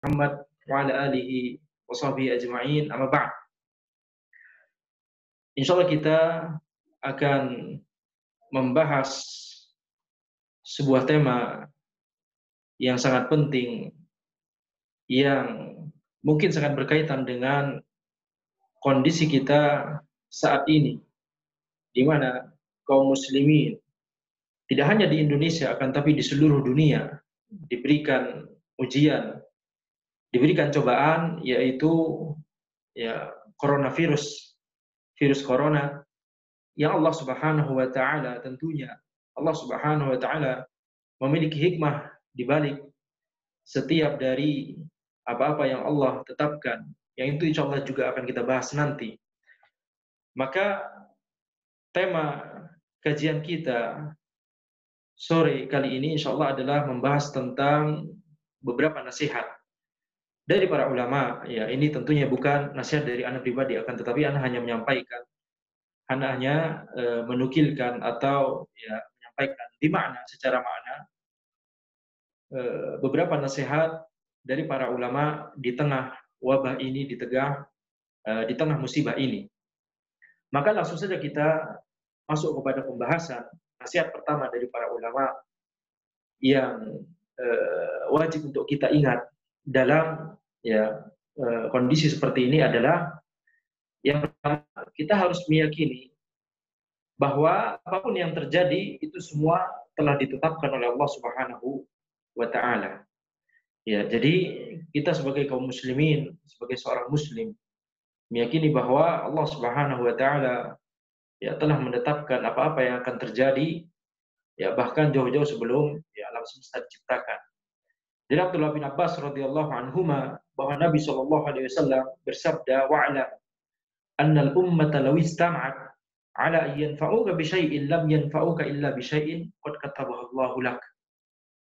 Muhammad wa ala alihi wa sahbihi ajma'in, amma ba'd. Insyaallah kita akan membahas sebuah tema yang sangat penting, yang mungkin sangat berkaitan dengan kondisi kita saat ini, di mana kaum muslimin tidak hanya di Indonesia akan tapi di seluruh dunia diberikan ujian, diberikan cobaan, yaitu coronavirus, virus corona, yang Allah Subhanahu wa taala tentunya Allah Subhanahu wa taala memiliki hikmah di balik setiap dari apa-apa yang Allah tetapkan, yang itu insyaallah juga akan kita bahas nanti. Maka tema kajian kita sore kali ini insyaallah adalah membahas tentang beberapa nasihat dari para ulama. Ya, ini tentunya bukan nasihat dari anak pribadi, akan tetapi anak hanya menyampaikan, anak hanya menukilkan atau menyampaikan di makna, secara makna beberapa nasihat dari para ulama di tengah wabah ini, di tengah musibah ini. Maka langsung saja kita masuk kepada pembahasan nasihat pertama dari para ulama yang wajib untuk kita ingat dalam kondisi seperti ini adalah, yang pertama, kita harus meyakini bahwa apapun yang terjadi itu semua telah ditetapkan oleh Allah Subhanahu wa taala. Ya, jadi kita sebagai kaum muslimin, sebagai seorang muslim, meyakini bahwa Allah Subhanahu wa taala telah menetapkan apa-apa yang akan terjadi, bahkan jauh-jauh sebelum alam semesta diciptakan. Dari Abdullah bin Abbas radhiyallahu anhuma bahwa Nabi sallallahu alaihi wasallam bersabda, "Wa'lam anna al-ummata law istama'at 'ala an yanfa'uka bi syai'in lam yanfa'uka illa bi syai'in qad katabahu Allahu lak.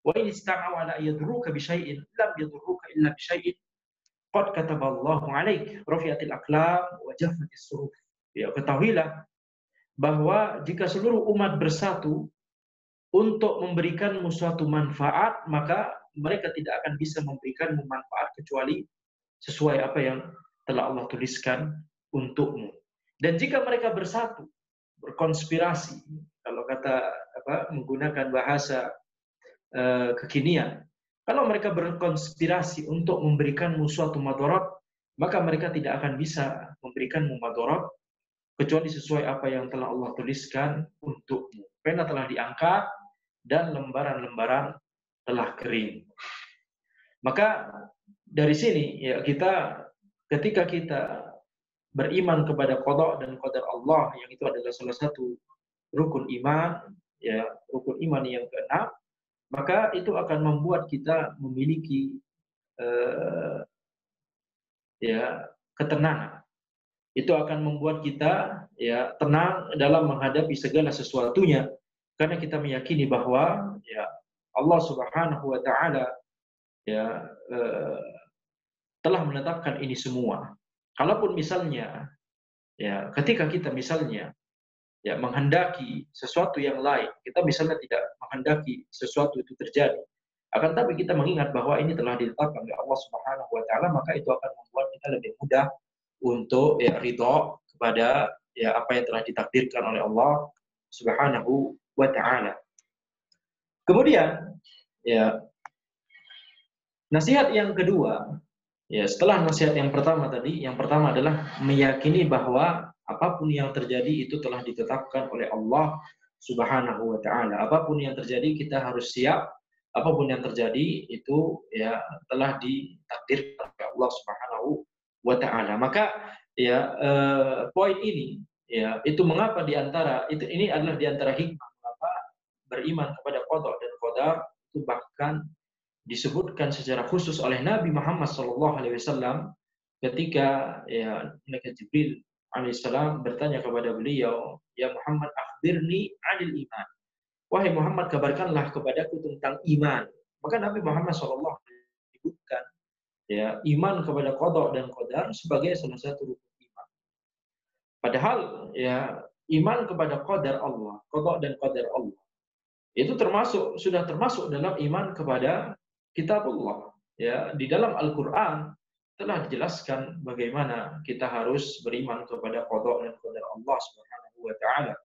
Wa in istama'u 'ala an yadurruka bi syai'in lam yadurruka illa bi syai'in qad kataballahu 'alaik. Rafi'atil aqlam wa jaffatis suhuf." Ya, ketahuilah bahwa jika seluruh umat bersatu untuk memberikanmu suatu manfaat, maka mereka tidak akan bisa memberikanmu manfaat kecuali sesuai apa yang telah Allah tuliskan untukmu. Dan jika mereka bersatu, berkonspirasi, kalau menggunakan bahasa kekinian, kalau mereka berkonspirasi untuk memberikanmu suatu madarat, maka mereka tidak akan bisa memberikanmu madarat kecuali sesuai apa yang telah Allah tuliskan untukmu. Pena telah diangkat dan lembaran-lembaran telah kering. Maka dari sini ketika kita beriman kepada qada dan qadar Allah, yang itu adalah salah satu rukun iman, rukun iman yang keenam, maka itu akan membuat kita memiliki ketenangan. Itu akan membuat kita tenang dalam menghadapi segala sesuatunya, karena kita meyakini bahwa Allah Subhanahu wa taala telah menetapkan ini semua. Kalaupun misalnya ketika kita misalnya menghendaki sesuatu yang lain, kita misalnya tidak menghendaki sesuatu itu terjadi, akan tapi kita mengingat bahwa ini telah ditetapkan oleh Allah Subhanahu wa taala, maka itu akan membuat kita lebih mudah untuk ridha kepada apa yang telah ditakdirkan oleh Allah Subhanahu wa taala. Kemudian nasihat yang kedua, setelah nasihat yang pertama tadi, yang pertama adalah meyakini bahwa apapun yang terjadi itu telah ditetapkan oleh Allah Subhanahu wa taala. Apapun yang terjadi kita harus siap. Apapun yang terjadi itu telah ditakdirkan oleh Allah Subhanahu wa taala. Maka poin ini itu mengapa ini adalah di antara hikmah mengapa beriman kepada qada dan qadar itu bahkan disebutkan secara khusus oleh Nabi Muhammad SAW ketika malaikat Jibril alaihissalam bertanya kepada beliau, "Ya Muhammad, akhbirni 'anil iman." Wahai Muhammad, kabarkanlah kepadaku tentang iman. Maka Nabi Muhammad SAW menyebutkan iman kepada qada dan qadar sebagai salah satu rukun iman. Padahal iman kepada qadar Allah, qada dan qadar Allah itu sudah termasuk dalam iman kepada kitabullah. ya di dalam Al-Qur'an telah dijelaskan bagaimana kita harus beriman kepada qada dan qadar Allah Subhanahu wa taala.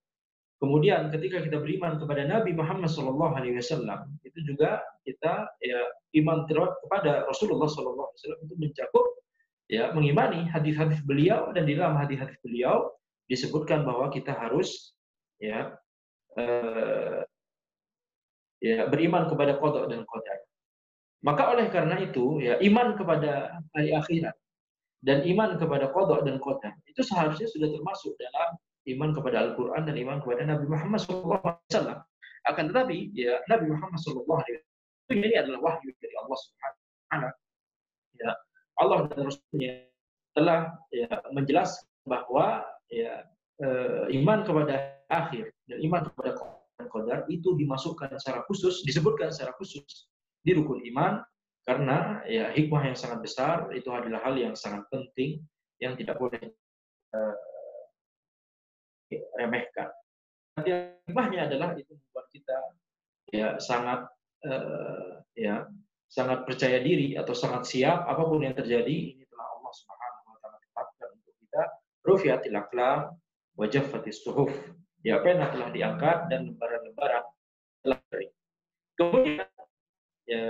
Kemudian ketika kita beriman kepada Nabi Muhammad SAW, itu juga kita ya iman kepada Rasulullah SAW itu mencakup ya mengimani hadis-hadis beliau, dan di dalam hadis-hadis beliau disebutkan bahwa kita harus ya eh, ya beriman kepada qada dan qadar. Maka oleh karena itu ya iman kepada hari akhirat dan iman kepada qada dan qadar itu seharusnya sudah termasuk dalam iman kepada Al-Qur'an dan iman kepada Nabi Muhammad SAW. Akan tetapi ya Nabi Muhammad SAW ini adalah wahyu dari Allah Subhanahu wa taala. Ya, Allah dan Rasulnya telah ya menjelaskan bahwa ya iman kepada akhir dan iman kepada qadar itu dimasukkan secara khusus, disebutkan secara khusus di rukun iman, karena ya hikmah yang sangat besar, itu adalah hal yang sangat penting yang tidak boleh diremehkan. Hikmahnya adalah itu membuat kita ya sangat ya sangat percaya diri atau sangat siap apapun yang terjadi. Ini telah Allah Subhanahu wa taala tetapkan untuk kita. Rufi'atil aqlam wa jaffatis suhuf. Ya, pena telah diangkat dan lembaran-lembaran telah kering. Kemudian ya,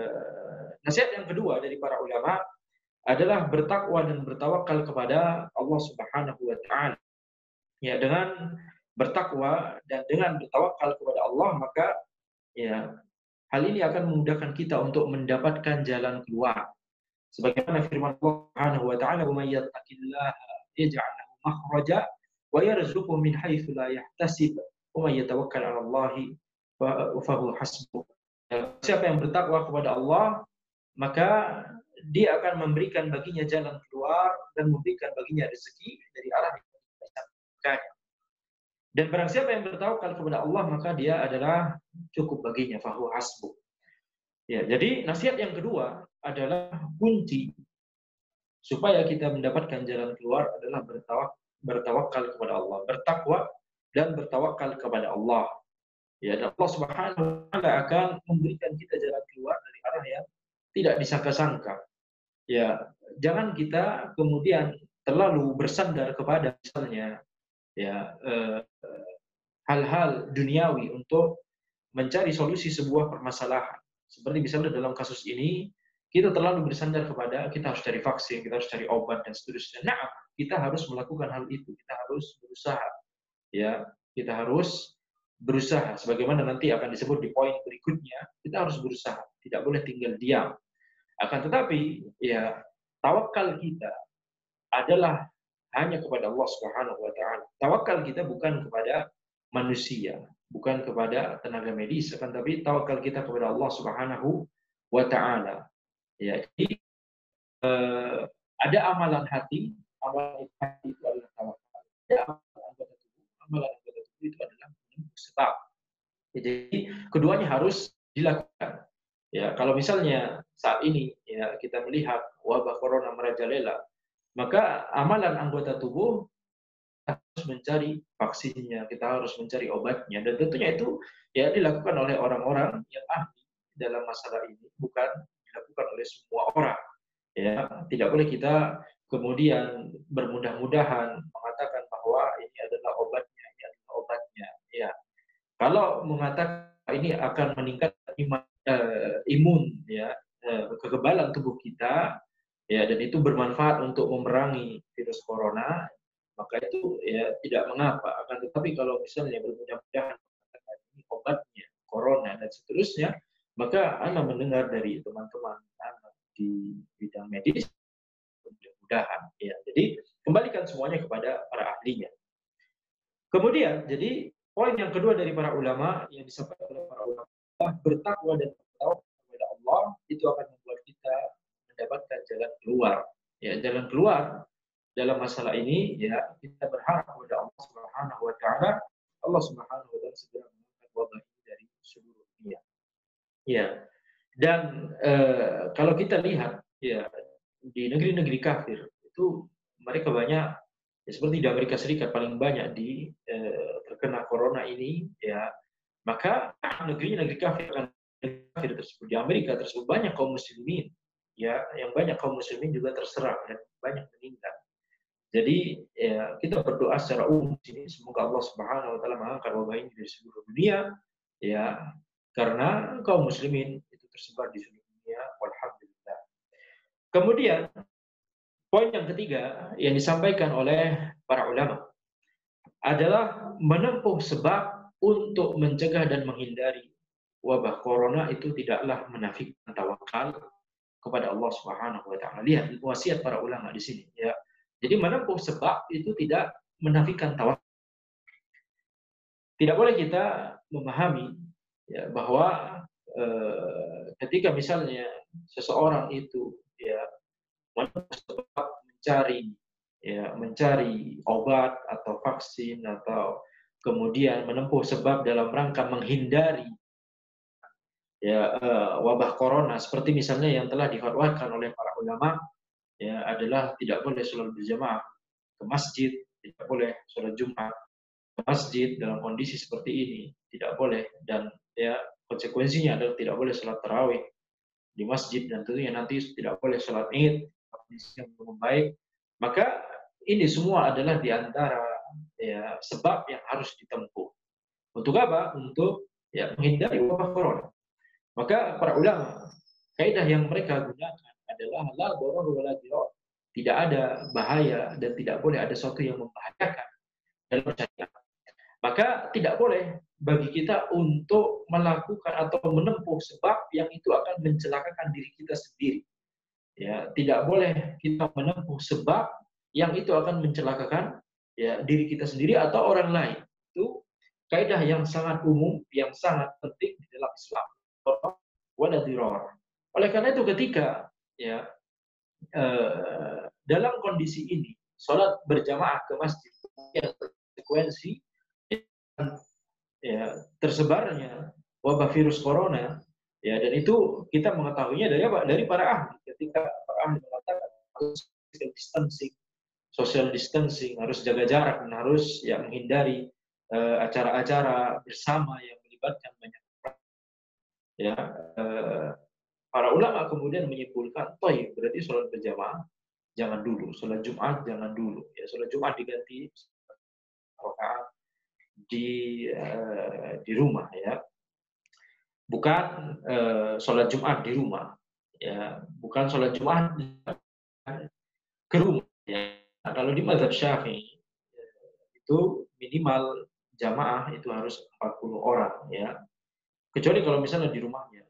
nasihat yang kedua dari para ulama adalah bertakwa dan bertawakal kepada Allah Subhanahu wa taala. Ya, dengan bertakwa dan dengan bertawakal kepada Allah, maka ya hal ini akan memudahkan kita untuk mendapatkan jalan keluar. Sebagaimana firman Allah Subhanahu wa taala, "Wa may yattaqillaha yaj'al lahu makhraja wa yarzuqhu min haitsu la yahtasib wa may yatawakkal 'ala Allahi fa huwa hasbuh." Siapa yang bertakwa kepada Allah, maka dia akan memberikan baginya jalan keluar dan memberikan baginya rezeki dari arah yang disangkanya. Dan barang siapa yang bertawakal kepada Allah, maka dia adalah cukup baginya, fahuwa hasbuh. Ya, jadi nasihat yang kedua adalah kunci supaya kita mendapatkan jalan keluar adalah bertawakal kepada Allah, bertakwa dan bertawakal kepada Allah. Ya, dan Allah Subhanahu wa taala akan memberikan kita jalan keluar dari arah yang tidak disangka-sangka. Ya, jangan kita kemudian terlalu bersandar kepada misalnya ya hal-hal duniawi untuk mencari solusi sebuah permasalahan. Seperti misalnya dalam kasus ini, kita terlalu bersandar kepada kita harus cari vaksin, kita harus cari obat dan seterusnya. Nah, kita harus melakukan hal itu, kita harus berusaha. Ya, kita harus berusaha. Sebagaimana nanti akan disebut di poin berikutnya, kita harus berusaha, tidak boleh tinggal diam. Akan tetapi, ya tawakal kita adalah hanya kepada Allah Subhanahu wa taala. Tawakal kita bukan kepada manusia, bukan kepada tenaga medis, akan tapi tawakal kita kepada Allah Subhanahu wa taala. Ya, jadi ada amalan hati itu adalah tawakal. Ada amalan anggota tubuh itu adalah sebab. Ya, jadi keduanya harus dilakukan. Ya, kalau misalnya saat ini ya kita melihat wabah corona merajalela, maka amalan anggota tubuh harus mencari vaksinnya, kita harus mencari obatnya, dan tentunya itu ya dilakukan oleh orang-orang yang ahli dalam masalah ini, bukan dilakukan oleh semua orang. Ya, tidak boleh kita kemudian bermudah-mudahan mengatakan bahwa ini adalah obatnya, ini adalah obatnya. Ya, kalau mengatakan ini akan meningkatkan imun, ya, kekebalan tubuh kita, ya, dan itu bermanfaat untuk memerangi virus corona, maka itu ya tidak mengapa. Akan tetapi kalau misalnya bermudah-mudahan ini obatnya corona dan seterusnya, maka Anda mendengar dari teman-teman di bidang medis, mudah-mudahan ya. Jadi kembalikan semuanya kepada para ahlinya. Kemudian jadi poin yang kedua dari para ulama yang disampaikan oleh para ulama, bertakwa dan bertawakal kepada Allah itu akan membuat kita mendapatkan jalan keluar. Ya, jalan keluar dalam masalah ini ya kita berharap kepada Allah Subhanahu wa taala. Allah Subhanahu wa taala segera mengangkat wabah ini dari seluruh dunia. Ya. Dan kalau kita lihat ya di negeri-negeri kafir itu mereka banyak ya, seperti di Amerika Serikat paling banyak terkena corona ini ya, maka negeri kafir tersebut di Amerika tersebut banyak kaum muslimin ya yang banyak kaum muslimin juga terserang dan banyak meninggal. Jadi ya, kita berdoa secara umum di sini semoga Allah Subhanahu wa taala mengangkat wabah ini dari seluruh dunia ya, karena kaum muslimin itu tersebar di seluruh dunia walhamdulillah. Kemudian poin yang ketiga yang disampaikan oleh para ulama adalah menempuh sebab untuk mencegah dan menghindari wabah corona itu tidaklah menafikan tawakal kepada Allah Subhanahu wa taala. Lihat wasiat para ulama di sini ya. Jadi menempuh sebab itu tidak menafikan tawakal. Tidak boleh kita memahami ya, bahwa ketika misalnya seseorang itu ya mencari obat atau vaksin atau kemudian menempuh sebab dalam rangka menghindari ya wabah corona, seperti misalnya yang telah difatwakan oleh para ulama ya adalah tidak boleh sholat berjamaah ke masjid, tidak boleh sholat Jumat ke masjid dalam kondisi seperti ini, tidak boleh, dan ya konsekuensinya adalah tidak boleh sholat tarawih di masjid, dan tentunya nanti tidak boleh sholat id kondisi yang belum baik. Maka ini semua adalah di antara ya, sebab yang harus ditempuh. Untuk apa? Untuk ya, menghindari wabah corona. Maka para ulama, kaidah yang mereka gunakan adalah la darar wala dirar. Tidak ada bahaya dan tidak boleh ada sesuatu yang membahayakan dalam syariat. Maka tidak boleh bagi kita untuk melakukan atau menempuh sebab yang itu akan mencelakakan diri kita sendiri. Ya, tidak boleh kita menempuh sebab yang itu akan mencelakakan ya diri kita sendiri atau orang lain. Itu kaidah yang sangat umum, yang sangat penting di dalam Islam. Wala dirar. Oleh karena itu ketika ya dalam kondisi ini sholat berjamaah ke masjid yang konsekuensi ya, tersebarnya wabah virus corona ya, dan itu kita mengetahuinya dari apa? Dari para ahli. Ketika para ahli mengatakan harus social distancing, harus jaga jarak dan harus ya menghindari acara-acara bersama yang melibatkan banyak orang. Ya, para ulama kemudian menyimpulkan, toh berarti sholat berjamaah jangan dulu, sholat Jumat jangan dulu. Ya, sholat Jumat diganti rakaat di rumah ya, bukan sholat Jumat di rumah ya, bukan sholat Jumat ke rumah ya. Nah, kalau di mazhab Syafi'i itu minimal jamaah itu harus 40 orang ya, kecuali kalau misalnya di rumahnya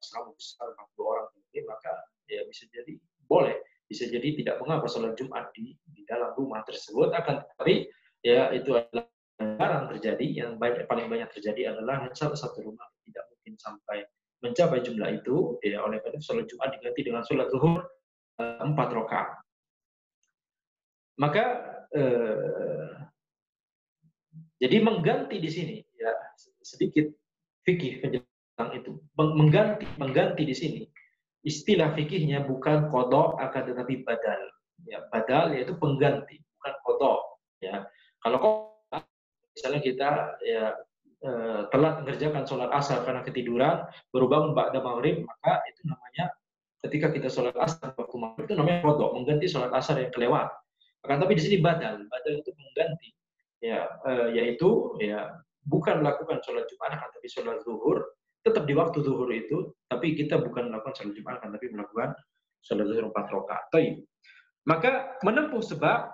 sangat besar 40 orang ini, maka ya bisa jadi boleh, bisa jadi tidak mengapa sholat Jumat di dalam rumah tersebut. Akan tetapi ya itu adalah jarang terjadi. Yang paling banyak terjadi adalah salah satu rumah tidak mungkin sampai mencapai jumlah itu ya, oleh karena sholat Jumat diganti dengan sholat zuhur 4 rakaat. Maka jadi mengganti di sini ya sedikit fikih tentang itu. Mengganti di sini istilah fikihnya bukan qada akan tetapi badal. Ya, badal yaitu pengganti, bukan qada ya. Kalau qada misalnya kita ya telat mengerjakan sholat asar karena ketiduran, baru bangun ba'da maghrib, maka itu namanya ketika kita sholat asar waktu maghrib itu namanya qada, mengganti sholat asar yang kelewat. Akan tapi di sini badal itu mengganti ya, yaitu ya bukan melakukan sholat Jumat akan tapi sholat zuhur, tetap di waktu zuhur itu, tapi kita bukan melakukan sholat Jumat akan tapi melakukan sholat zuhur 4 rakaat. Maka menempuh sebab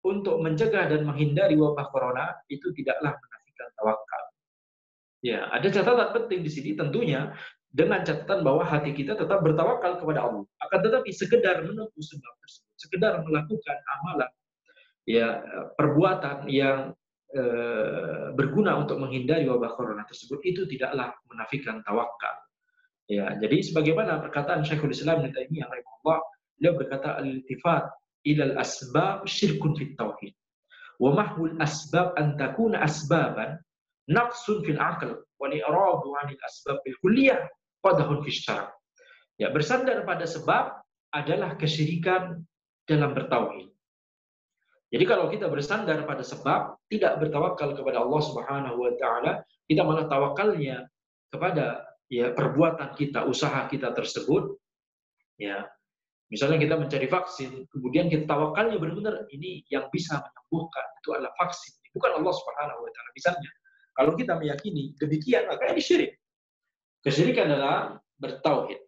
untuk mencegah dan menghindari wabah corona itu tidaklah menafikan tawakal. Ya, ada catatan penting di sini tentunya, dengan catatan bahwa hati kita tetap bertawakal kepada Allah. Akan tetapi sekedar menempuh sebab tersebut, sekedar melakukan amalan ya, perbuatan yang berguna untuk menghindari wabah corona tersebut itu tidaklah menafikan tawakal. Ya, jadi sebagaimana perkataan Syekhul Islam Ibnu Taimiyah rahimahullah, beliau berkata al-iltifat ilal asbab syirkun fit tauhid. Wa mahwul asbab an takuna asbaban naqsun fil aql wa li'radu 'anil asbab bil kulliyah qadahun fi syara'. Ya, bersandar pada sebab adalah kesyirikan dalam bertauhid. Jadi kalau kita bersandar pada sebab, tidak bertawakal kepada Allah Subhanahu wa taala, kita malah tawakalnya kepada ya perbuatan kita, usaha kita tersebut, Ya, misalnya kita mencari vaksin, kemudian kita tawakalnya benar-benar ini yang bisa menyembuhkan itu adalah vaksin, bukan Allah Subhanahu wa taala. Misalnya, kalau kita meyakini demikian, maka ini syirik. Kesyirikan adalah bertauhid.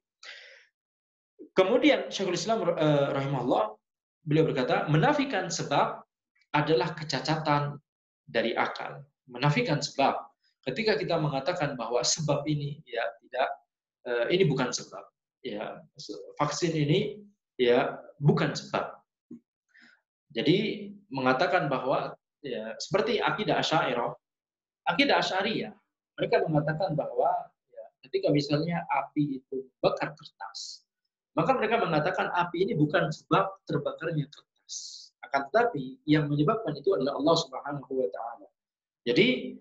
Kemudian Syekhul Islam rahimahullah, beliau berkata, menafikan sebab adalah kecacatan dari akal. Menafikan sebab. Ketika kita mengatakan bahwa sebab ini ya tidak, ini bukan sebab. Ya, vaksin ini ya bukan sebab. Jadi mengatakan bahwa ya, seperti akidah Asy'ariyah, mereka mengatakan bahwa ya, ketika misalnya api itu bakar kertas, maka mereka mengatakan api ini bukan sebab terbakarnya kertas. Akan tetapi yang menyebabkan itu adalah Allah Subhanahu wa taala. Jadi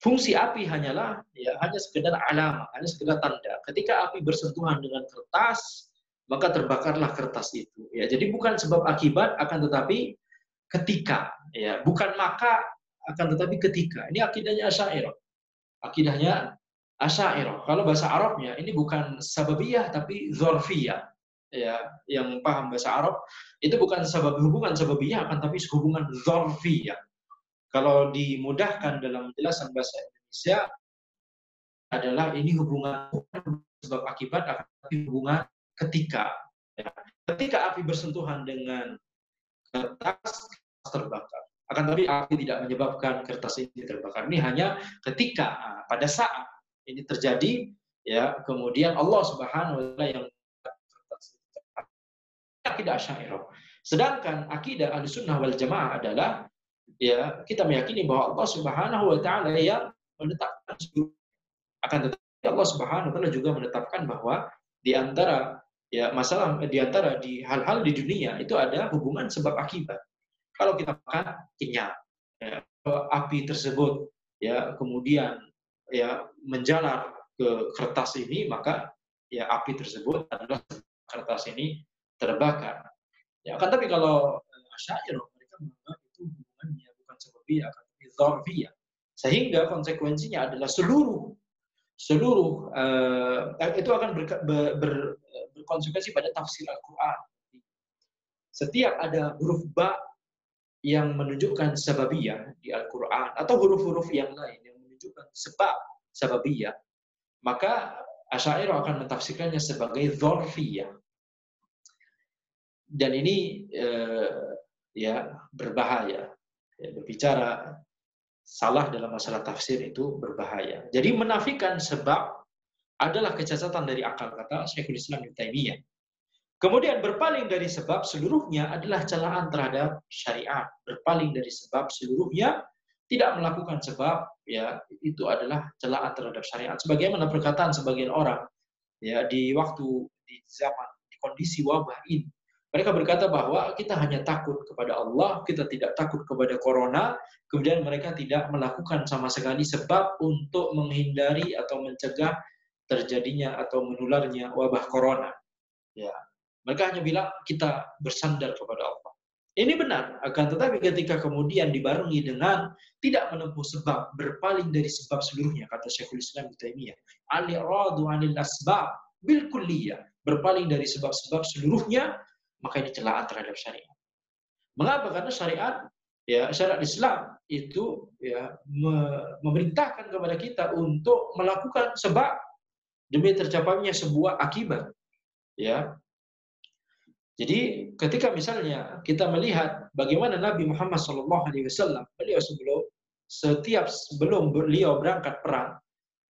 fungsi api hanyalah ya hanya sekedar alam, hanya sekedar tanda. Ketika api bersentuhan dengan kertas, maka terbakarlah kertas itu. Ya, jadi bukan sebab akibat, akan tetapi ketika, ya, bukan maka, akan tetapi ketika. Ini akidahnya Asy'ariyah. Akidahnya Asy'ariyah. Kalau bahasa Arabnya ini bukan sababiyah tapi dzarfiyah. Ya, yang paham bahasa Arab itu bukan hubungan sababiyah, akan tapi hubungan dzarfiyah. Kalau dimudahkan dalam penjelasan bahasa Indonesia adalah ini hubungan sebab akibat, akan tapi hubungan ketika. Ya. Ketika api bersentuhan dengan kertas terbakar. Akan tapi api tidak menyebabkan kertas ini terbakar. Ini hanya ketika pada saat ini terjadi, ya kemudian Allah Subhanahu wa taala yang kertas itu terbakar. Akidah Asy'ariyah. Sedangkan akidah Ahlussunnah wal Jamaah adalah ya kita meyakini bahwa Allah Subhanahu wa taala yang menetapkan seluruh. Akan tetapi Allah Subhanahu wa taala juga menetapkan bahwa di antara ya masalah di antara di hal-hal di dunia itu ada hubungan sebab akibat. Kalau kita makan kenyang, ya, api tersebut ya kemudian ya menjalar ke kertas ini, maka ya api tersebut adalah kertas ini terbakar. Ya, kan tapi kalau Asy'ariyah mereka menganggap itu hubungannya bukan sababiyah, akan tapi dzarfiyah. Sehingga konsekuensinya adalah seluruh itu akan berkonsekuensi pada tafsir Al-Qur'an. Setiap ada huruf ba yang menunjukkan sababiyah di Al-Quran atau huruf-huruf yang lain yang menunjukkan sebab sababiyah, maka Asy'ariyah akan mentafsirkannya sebagai dzarfiyah. Dan ini ya berbahaya. Ya, berbicara salah dalam masalah tafsir itu berbahaya. Jadi menafikan sebab adalah kecacatan dari akal, kata Syekhul Islam Ibnu Taimiyah. Kemudian berpaling dari sebab seluruhnya adalah celaan terhadap syariat. Berpaling dari sebab seluruhnya, tidak melakukan sebab, ya itu adalah celaan terhadap syariat. Sebagaimana perkataan sebagian orang, ya di zaman di kondisi wabah ini, mereka berkata bahwa kita hanya takut kepada Allah, kita tidak takut kepada corona. Kemudian mereka tidak melakukan sama sekali sebab untuk menghindari atau mencegah terjadinya atau menularnya wabah corona. Ya. Mereka hanya bilang kita bersandar kepada Allah. Ini benar, akan tetapi ketika kemudian dibarengi dengan tidak menempuh sebab, berpaling dari sebab seluruhnya, kata Syekhul Islam Ibnu Taimiyah, al-i'radu 'anil asbab bil kulliyah, berpaling dari sebab-sebab seluruhnya, maka ini celaan terhadap syariat. Mengapa? Karena syariat Islam itu ya memerintahkan kepada kita untuk melakukan sebab demi tercapainya sebuah akibat. Ya, jadi ketika misalnya kita melihat bagaimana Nabi Muhammad SAW, beliau sebelum beliau berangkat perang,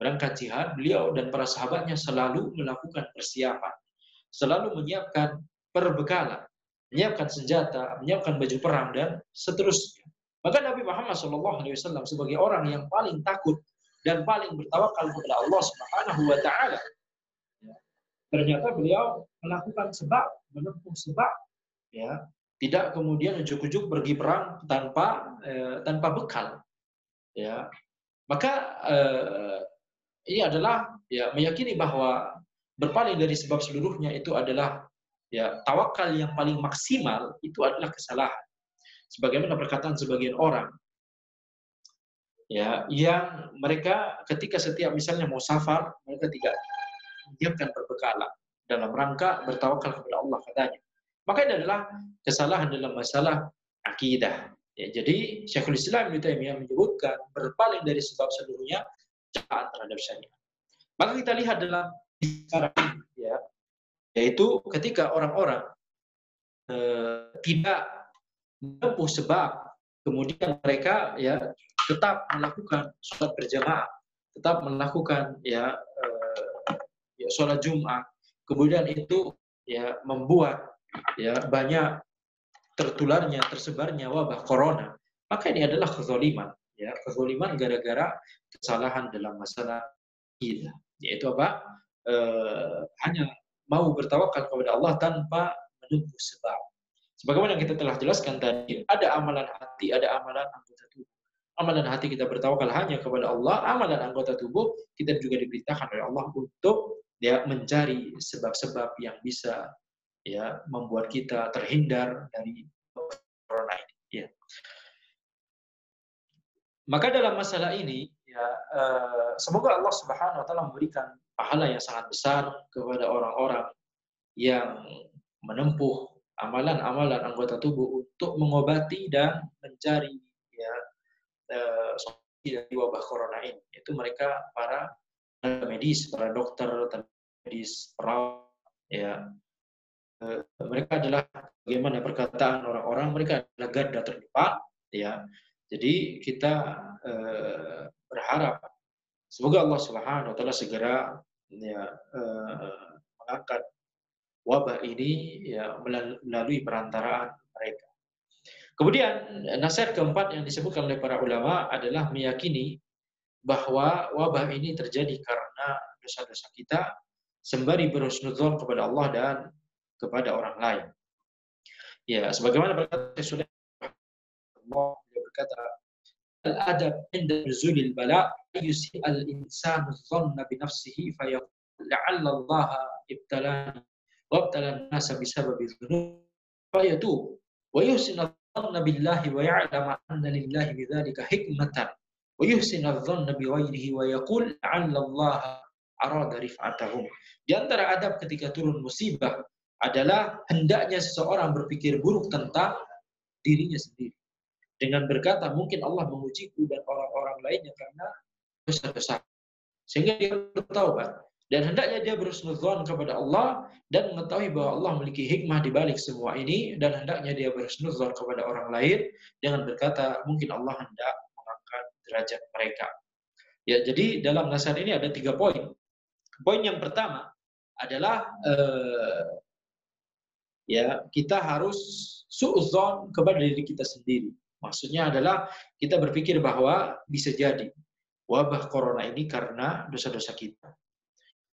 berangkat jihad, beliau dan para sahabatnya selalu melakukan persiapan, selalu menyiapkan perbekalan, menyiapkan senjata, menyiapkan baju perang dan seterusnya. Maka Nabi Muhammad SAW sebagai orang yang paling takut dan paling bertawakal kepada Allah Subhanahu wa taala, ternyata beliau melakukan sebab, menempuh sebab, ya tidak kemudian ujuk-ujuk pergi perang tanpa bekal, ya maka ini adalah ya meyakini bahwa berpaling dari sebab seluruhnya itu adalah ya tawakal yang paling maksimal, itu adalah kesalahan. Sebagaimana perkataan sebagian orang, ya yang mereka ketika setiap misalnya mau safar, mereka tidak menyiapkan perbekalan. dalam rangka bertawakal kepada Allah katanya. Maka ini adalah kesalahan dalam masalah akidah. Ya, jadi Syekhul Islam Ibnu Taimiyah menyebutkan berpaling dari sebab seluruhnya taat terhadap syariat. Maka kita lihat dalam sekarang ya, yaitu ketika orang-orang tidak menempuh sebab, kemudian mereka ya tetap melakukan sholat berjamaah, tetap melakukan ya sholat Jumat, kemudian itu ya membuat ya banyak tersebarnya wabah corona, maka ini adalah kezaliman, ya kezaliman gara-gara kesalahan dalam masalah kita, yaitu apa? Hanya mau bertawakal kepada Allah tanpa menempuh sebab. Sebagaimana kita telah jelaskan tadi, ada amalan hati, ada amalan anggota tubuh. Amalan hati kita bertawakal hanya kepada Allah, amalan anggota tubuh kita juga diperintahkan oleh Allah untuk ya mencari sebab-sebab yang bisa ya membuat kita terhindar dari corona ini. Ya. Maka dalam masalah ini ya semoga Allah Subhanahu wa taala memberikan pahala yang sangat besar kepada orang-orang yang menempuh amalan-amalan anggota tubuh untuk mengobati dan mencari ya solusi dari wabah corona ini. Itu mereka para medis, para dokter, medis, perawat, ya mereka adalah bagaimana perkataan orang-orang, mereka adalah garda terdepan, ya. Jadi kita berharap semoga Allah Subhanahu wa taala segera ya mengangkat wabah ini ya melalui perantaraan mereka. Kemudian nasihat keempat yang disebutkan oleh para ulama adalah meyakini bahwa wabah ini terjadi karena dosa-dosa kita sembari berhusnudzon kepada Allah dan kepada orang lain. Ya, sebagaimana berkata Rasulullah berkata, al-adab inda nuzulil bala yusi al-insanu dhanna bi nafsihi fa yaqul la'alla Allah ibtalani wa ibtala an-nasa bi sababi dhunub fa yatub wa yuhsin adh-dhanna billahi wa ya'lam anna lillahi bidzalika hikmatan wa yuhsin adh-dhanna bi ghairihi wa yaqul la'alla Allah arada rif'atahum. Di antara adab ketika turun musibah adalah hendaknya seseorang berpikir buruk tentang dirinya sendiri. Dengan berkata, mungkin Allah mengujiku dan orang-orang lainnya karena dosa-dosa. Sehingga dia bertaubat. Dan hendaknya dia berhusnudzon kepada Allah dan mengetahui bahwa Allah memiliki hikmah di balik semua ini. Dan hendaknya dia berhusnudzon kepada orang lain dengan berkata, mungkin Allah hendak mengangkat derajat mereka. Ya, jadi dalam nasihat ini ada 3 poin. Poin yang pertama adalah ya kita harus suudzon kepada diri kita sendiri. Maksudnya adalah kita berpikir bahwa bisa jadi wabah corona ini karena dosa-dosa kita.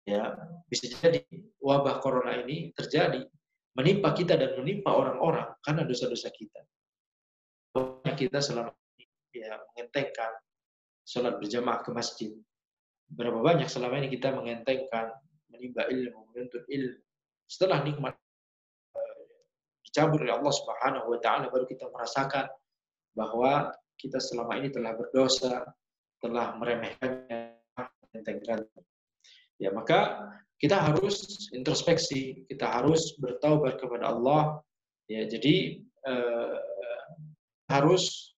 Ya, bisa jadi wabah corona ini terjadi menimpa kita dan menimpa orang-orang karena dosa-dosa kita. Kita selama ini ya mengentengkan sholat berjamaah ke masjid. Berapa banyak selama ini kita mengentengkan menimba ilmu, menuntut ilmu. Setelah nikmat dicabut oleh Allah Subhanahu wa taala baru kita merasakan bahwa kita selama ini telah berdosa, telah meremehkannya, entengkan. Ya, maka kita harus introspeksi, kita harus bertaubat kepada Allah. Ya, jadi harus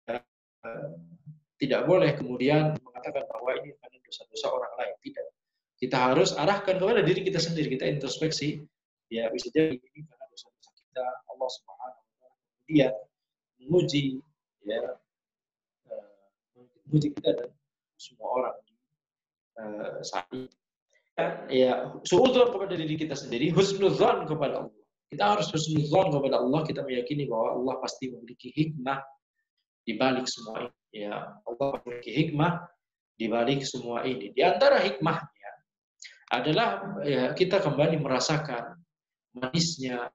tidak boleh kemudian mengatakan bahwa ini karena dosa-dosa orang lain. Tidak. Kita harus arahkan kepada diri kita sendiri, kita introspeksi. Ya, bisa jadi ini karena dosa-dosa kita, Allah Subhanahu wa taala kemudian menguji ya menguji kita dan semua orang saat ini. Ya, suudzon kepada diri kita sendiri, husnudzon kepada Allah. Kita harus husnudzon kepada Allah, kita meyakini bahwa Allah pasti memiliki hikmah di balik semua ini. Ya, Allah memiliki hikmah di balik semua ini. Di antara hikmahnya adalah ya, kita kembali merasakan manisnya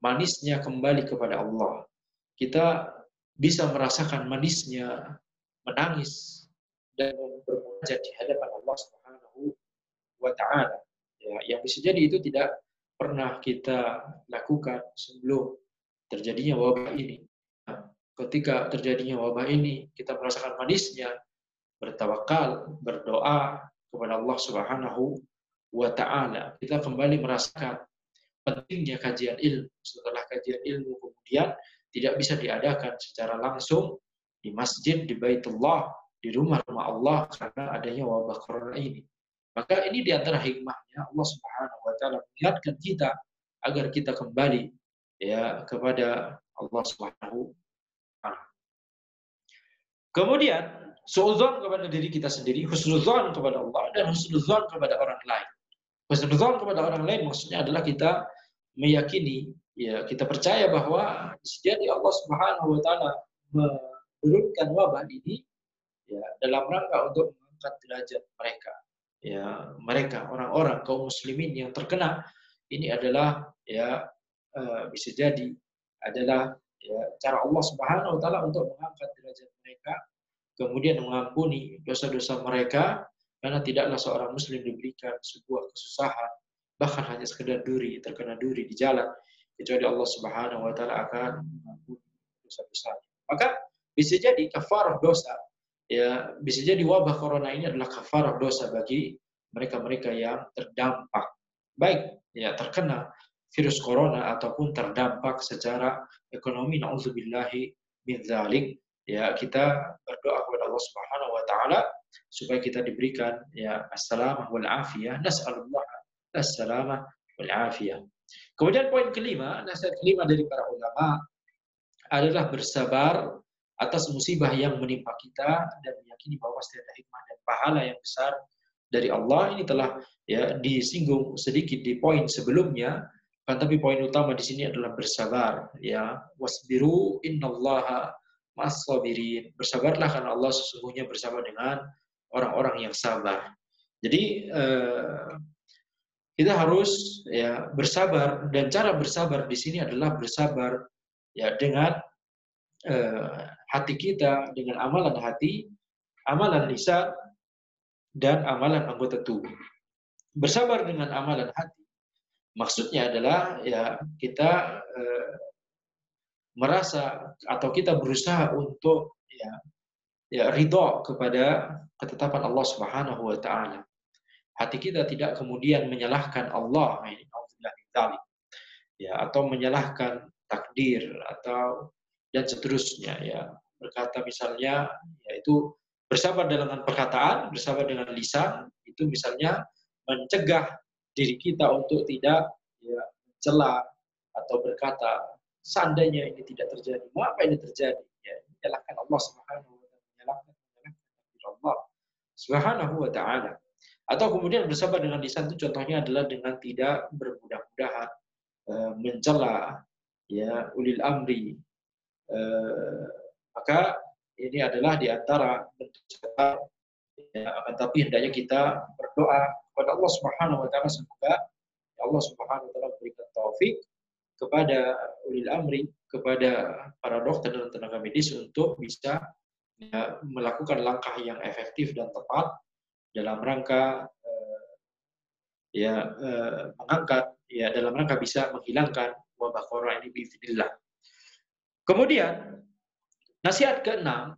manisnya kembali kepada Allah. Kita bisa merasakan manisnya menangis dan bermunajat di hadapan Allah Subhanahu wa taala. Ya, yang bisa jadi itu tidak pernah kita lakukan sebelum terjadinya wabah ini. Ketika terjadinya wabah ini, kita merasakan manisnya bertawakal, berdoa kepada Allah Subhanahu wa ta'ala. Kita kembali merasakan pentingnya kajian ilmu. Setelah kajian ilmu kemudian tidak bisa diadakan secara langsung di masjid, di Baitullah, di rumah-rumah Allah karena adanya wabah corona ini. Maka ini di antara hikmahnya Allah Subhanahu wa taala mengingatkan kita agar kita kembali ya kepada Allah Subhanahu wa taala. Kemudian suudzon kepada diri kita sendiri, husnudzon kepada Allah dan husnudzon kepada orang lain. Husnudzon kepada orang lain maksudnya adalah kita meyakini, ya kita percaya bahwa jadi Allah Subhanahu wa taala menurunkan wabah ini ya dalam rangka untuk mengangkat derajat mereka. Ya, mereka orang-orang kaum muslimin yang terkena ini adalah ya bisa jadi adalah ya cara Allah Subhanahu wa taala untuk mengangkat derajat mereka, kemudian mengampuni dosa-dosa mereka karena tidaklah seorang muslim diberikan sebuah kesusahan bahkan hanya sekedar terkena duri di jalan kecuali Allah Subhanahu wa taala akan mengampuni dosa-dosa. Maka bisa jadi kafarah dosa ya bisa jadi wabah corona ini adalah kafarah dosa bagi mereka-mereka yang terdampak baik ya terkena virus corona ataupun terdampak secara ekonomi, naudzubillahi min dzalik. Ya kita berdoa kepada Allah Subhanahu wa taala supaya kita diberikan ya as-salamah wal afiyah, nas'alullah as-salamah wal afiyah. Kemudian poin kelima, nasihat kelima dari para ulama adalah bersabar atas musibah yang menimpa kita dan meyakini bahwa pasti ada hikmah dan pahala yang besar dari Allah. Ini telah ya disinggung sedikit di poin sebelumnya, kan tapi poin utama di sini adalah bersabar ya. Wasbiru innallaha ma'as-sabirin. Bersabarlah karena Allah sesungguhnya bersama dengan orang-orang yang sabar. Jadi kita harus ya bersabar dan cara bersabar di sini adalah bersabar ya dengan hati kita, dengan amalan hati, amalan lisan, dan amalan anggota tubuh. Bersabar dengan amalan hati, maksudnya adalah ya kita merasa atau kita berusaha untuk ya ridho kepada ketetapan Allah Subhanahu wa taala. Hati kita tidak kemudian menyalahkan Allah, ya atau menyalahkan takdir atau dan seterusnya ya. Berkata misalnya yaitu bersabar dengan perkataan, bersabar dengan lisan, itu misalnya mencegah diri kita untuk tidak ya mencela atau berkata seandainya ini tidak terjadi, mengapa ini terjadi? Ya, menyalahkan Allah Subhanahu wa taala, menyalahkan Allah Subhanahu wa taala. Atau kemudian bersabar dengan lisan itu contohnya adalah dengan tidak bermudah-mudahan mencela ya ulil amri. Maka ini adalah di antara bentuk sabar ya, akan tapi hendaknya kita berdoa kepada Allah Subhanahu wa taala semoga Allah Subhanahu wa taala berikan taufik kepada ulil amri, kepada para dokter dan tenaga medis untuk bisa ya, melakukan langkah yang efektif dan tepat dalam rangka mengangkat ya dalam rangka bisa menghilangkan wabah corona ini biidznillah. Kemudian nasihat keenam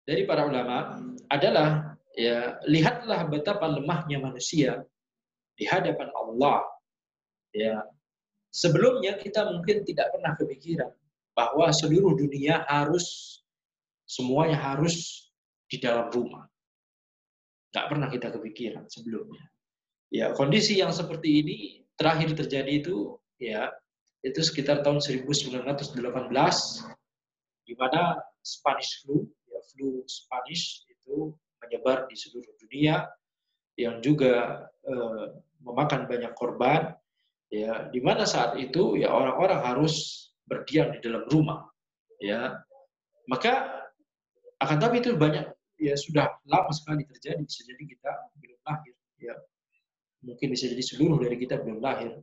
dari para ulama adalah ya lihatlah betapa lemahnya manusia di hadapan Allah. Ya, sebelumnya kita mungkin tidak pernah kepikiran bahwa seluruh dunia semuanya harus di dalam rumah. Nggak pernah kita kepikiran sebelumnya. Ya, kondisi yang seperti ini terakhir terjadi itu ya itu sekitar tahun 1918 di mana Spanish flu, ya, flu Spanish itu menyebar di seluruh dunia yang juga memakan banyak korban. Ya, di mana saat itu ya orang-orang harus berdiam di dalam rumah. Ya, maka akan tapi itu banyak ya sudah lama sekali terjadi, bisa jadi kita belum lahir. Ya, mungkin bisa jadi seluruh dari kita belum lahir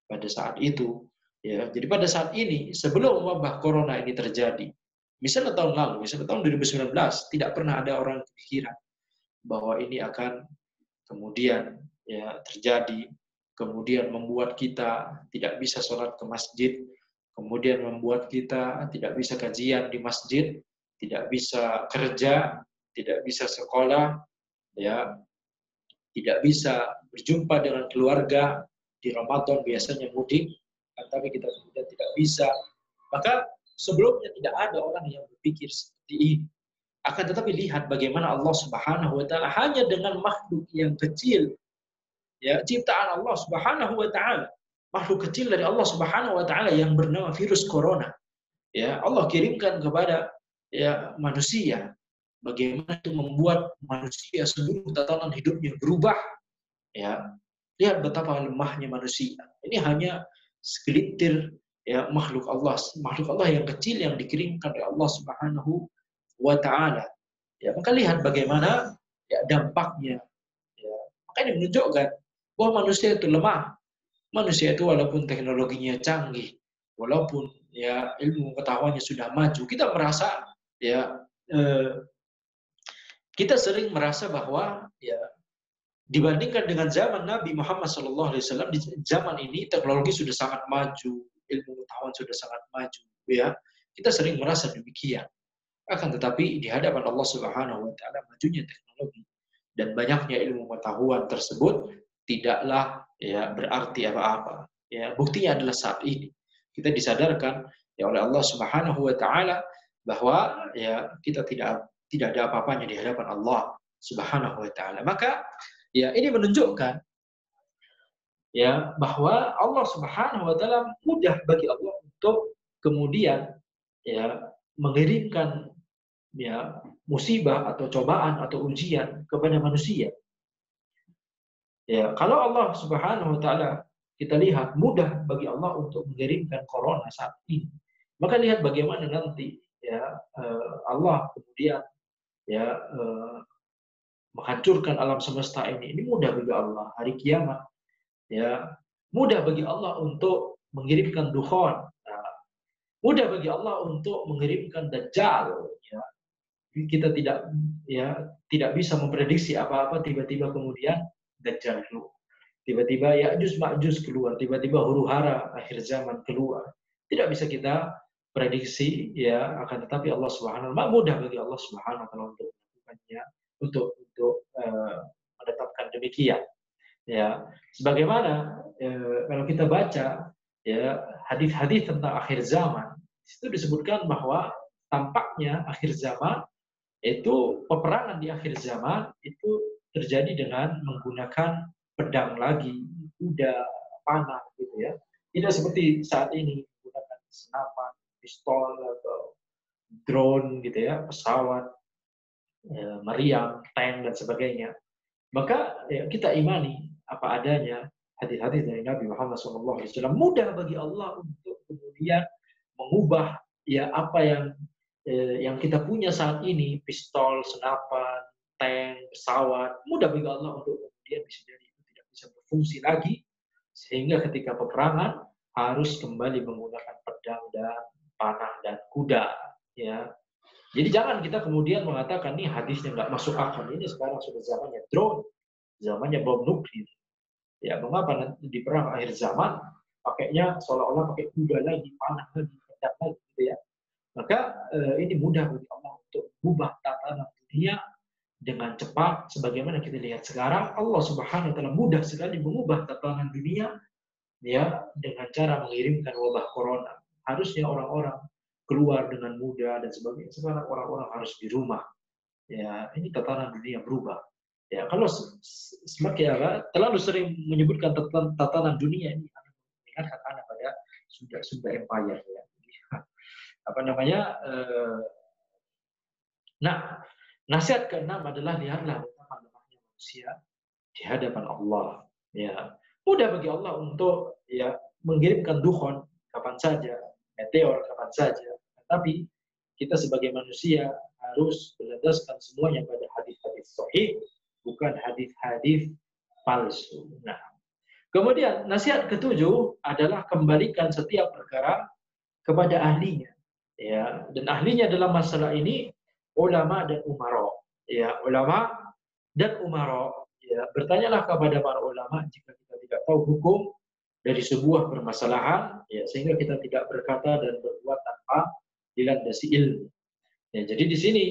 pada saat itu. Ya, jadi pada saat ini sebelum wabah corona ini terjadi, misalnya tahun lalu, misalnya tahun 2019, tidak pernah ada orang kepikiran bahwa ini akan kemudian ya terjadi, kemudian membuat kita tidak bisa sholat ke masjid, kemudian membuat kita tidak bisa kajian di masjid, tidak bisa kerja, tidak bisa sekolah, ya tidak bisa berjumpa dengan keluarga di Ramadan, biasanya mudik, tapi kita kemudian tidak bisa. Maka sebelumnya tidak ada orang yang berpikir seperti ini. Akan tetapi lihat bagaimana Allah Subhanahu wa taala hanya dengan makhluk yang kecil, ya, ciptaan Allah Subhanahu wa taala, makhluk kecil dari Allah Subhanahu wa taala yang bernama virus corona. Ya, Allah kirimkan kepada ya manusia. Bagaimana itu membuat manusia seluruh tatanan hidupnya berubah. Ya, lihat betapa lemahnya manusia. Ini hanya segelintir ya makhluk Allah yang kecil yang dikirimkan oleh Allah Subhanahu wa taala. Ya, maka lihat bagaimana ya dampaknya. Ya, makanya menunjukkan bahwa manusia itu lemah. Manusia itu walaupun teknologinya canggih, walaupun ya ilmu pengetahuannya sudah maju, kita merasa ya kita sering merasa bahwa ya dibandingkan dengan zaman Nabi Muhammad SAW, di zaman ini teknologi sudah sangat maju, ilmu pengetahuan sudah sangat maju, ya. Kita sering merasa demikian. Akan tetapi di hadapan Allah Subhanahu wa taala majunya teknologi dan banyaknya ilmu pengetahuan tersebut tidaklah ya berarti apa-apa. Ya, buktinya adalah saat ini kita disadarkan ya oleh Allah Subhanahu wa taala bahwa ya kita tidak ada apa-apanya di hadapan Allah Subhanahu wa taala. Maka ya ini menunjukkan ya bahwa Allah Subhanahu wa taala mudah bagi Allah untuk kemudian ya mengirimkan ya musibah atau cobaan atau ujian kepada manusia. Ya, kalau Allah Subhanahu wa taala kita lihat mudah bagi Allah untuk mengirimkan corona saat ini. Maka lihat bagaimana nanti ya Allah kemudian ya menghancurkan alam semesta ini. Ini mudah bagi Allah hari kiamat. Ya, mudah bagi Allah untuk mengirimkan dukhon. Nah, mudah bagi Allah untuk mengirimkan dajjal. Ya, kita tidak bisa memprediksi apa-apa, tiba-tiba kemudian dajjal keluar. Tiba-tiba Ya'juj Ma'juj keluar, tiba-tiba huru-hara akhir zaman keluar. Tidak bisa kita prediksi ya, akan tetapi Allah Subhanahu wa taala mudah bagi Allah Subhanahu wa taala untuk melakukannya, untuk menetapkan demikian. Ya, sebagaimana kalau kita baca ya hadis-hadis tentang akhir zaman, itu disebutkan bahwa tampaknya akhir zaman itu peperangan di akhir zaman itu terjadi dengan menggunakan pedang lagi, kuda, panah gitu ya. Tidak seperti saat ini menggunakan senapan, pistol atau drone gitu ya, pesawat, meriam, tank dan sebagainya. Maka ya, kita imani apa adanya hadis-hadis dari Nabi Muhammad SAW. Mudah bagi Allah untuk kemudian mengubah ya apa yang kita punya saat ini, pistol, senapan, tank, pesawat, mudah bagi Allah untuk kemudian bisa jadi itu tidak bisa berfungsi lagi, sehingga ketika peperangan harus kembali menggunakan pedang dan panah dan kuda. Ya, jadi jangan kita kemudian mengatakan nih hadisnya nggak masuk akal. Ini sekarang sudah zamannya drone, zamannya bom nuklir. Ya, mengapa nanti di perang akhir zaman pakainya seolah-olah pakai kuda lagi, panah lagi, pedang lagi, gitu ya. Maka ini mudah bagi Allah untuk mengubah tatanan dunia dengan cepat. Sebagaimana kita lihat sekarang, Allah Subhanahu wa taala mudah sekali mengubah tatanan dunia ya dengan cara mengirimkan wabah corona. Harusnya orang-orang keluar dengan mudah dan sebagainya. Sekarang orang-orang harus di rumah. Ya, ini tatanan dunia berubah. Ya, kalau semakin terlalu sering menyebutkan tatanan dunia ini akan mengingatkan Anda pada Sunda Empire ya. Apa namanya? Nah, nasihat keenam adalah lihatlah betapa lemahnya manusia di hadapan Allah. Ya, mudah bagi Allah untuk ya mengirimkan dukhon kapan saja, meteor kapan saja. Tapi kita sebagai manusia harus berlandaskan semuanya pada hadis-hadis sahih, bukan hadis-hadis palsu. Nah, kemudian nasihat ketujuh adalah kembalikan setiap perkara kepada ahlinya. Ya, dan ahlinya dalam masalah ini ulama dan umara. Ya, ulama dan umara. Ya, bertanyalah kepada para ulama jika kita tidak tahu hukum dari sebuah permasalahan, ya, sehingga kita tidak berkata dan berbuat tanpa dilandasi ilmu. Ya, jadi di sini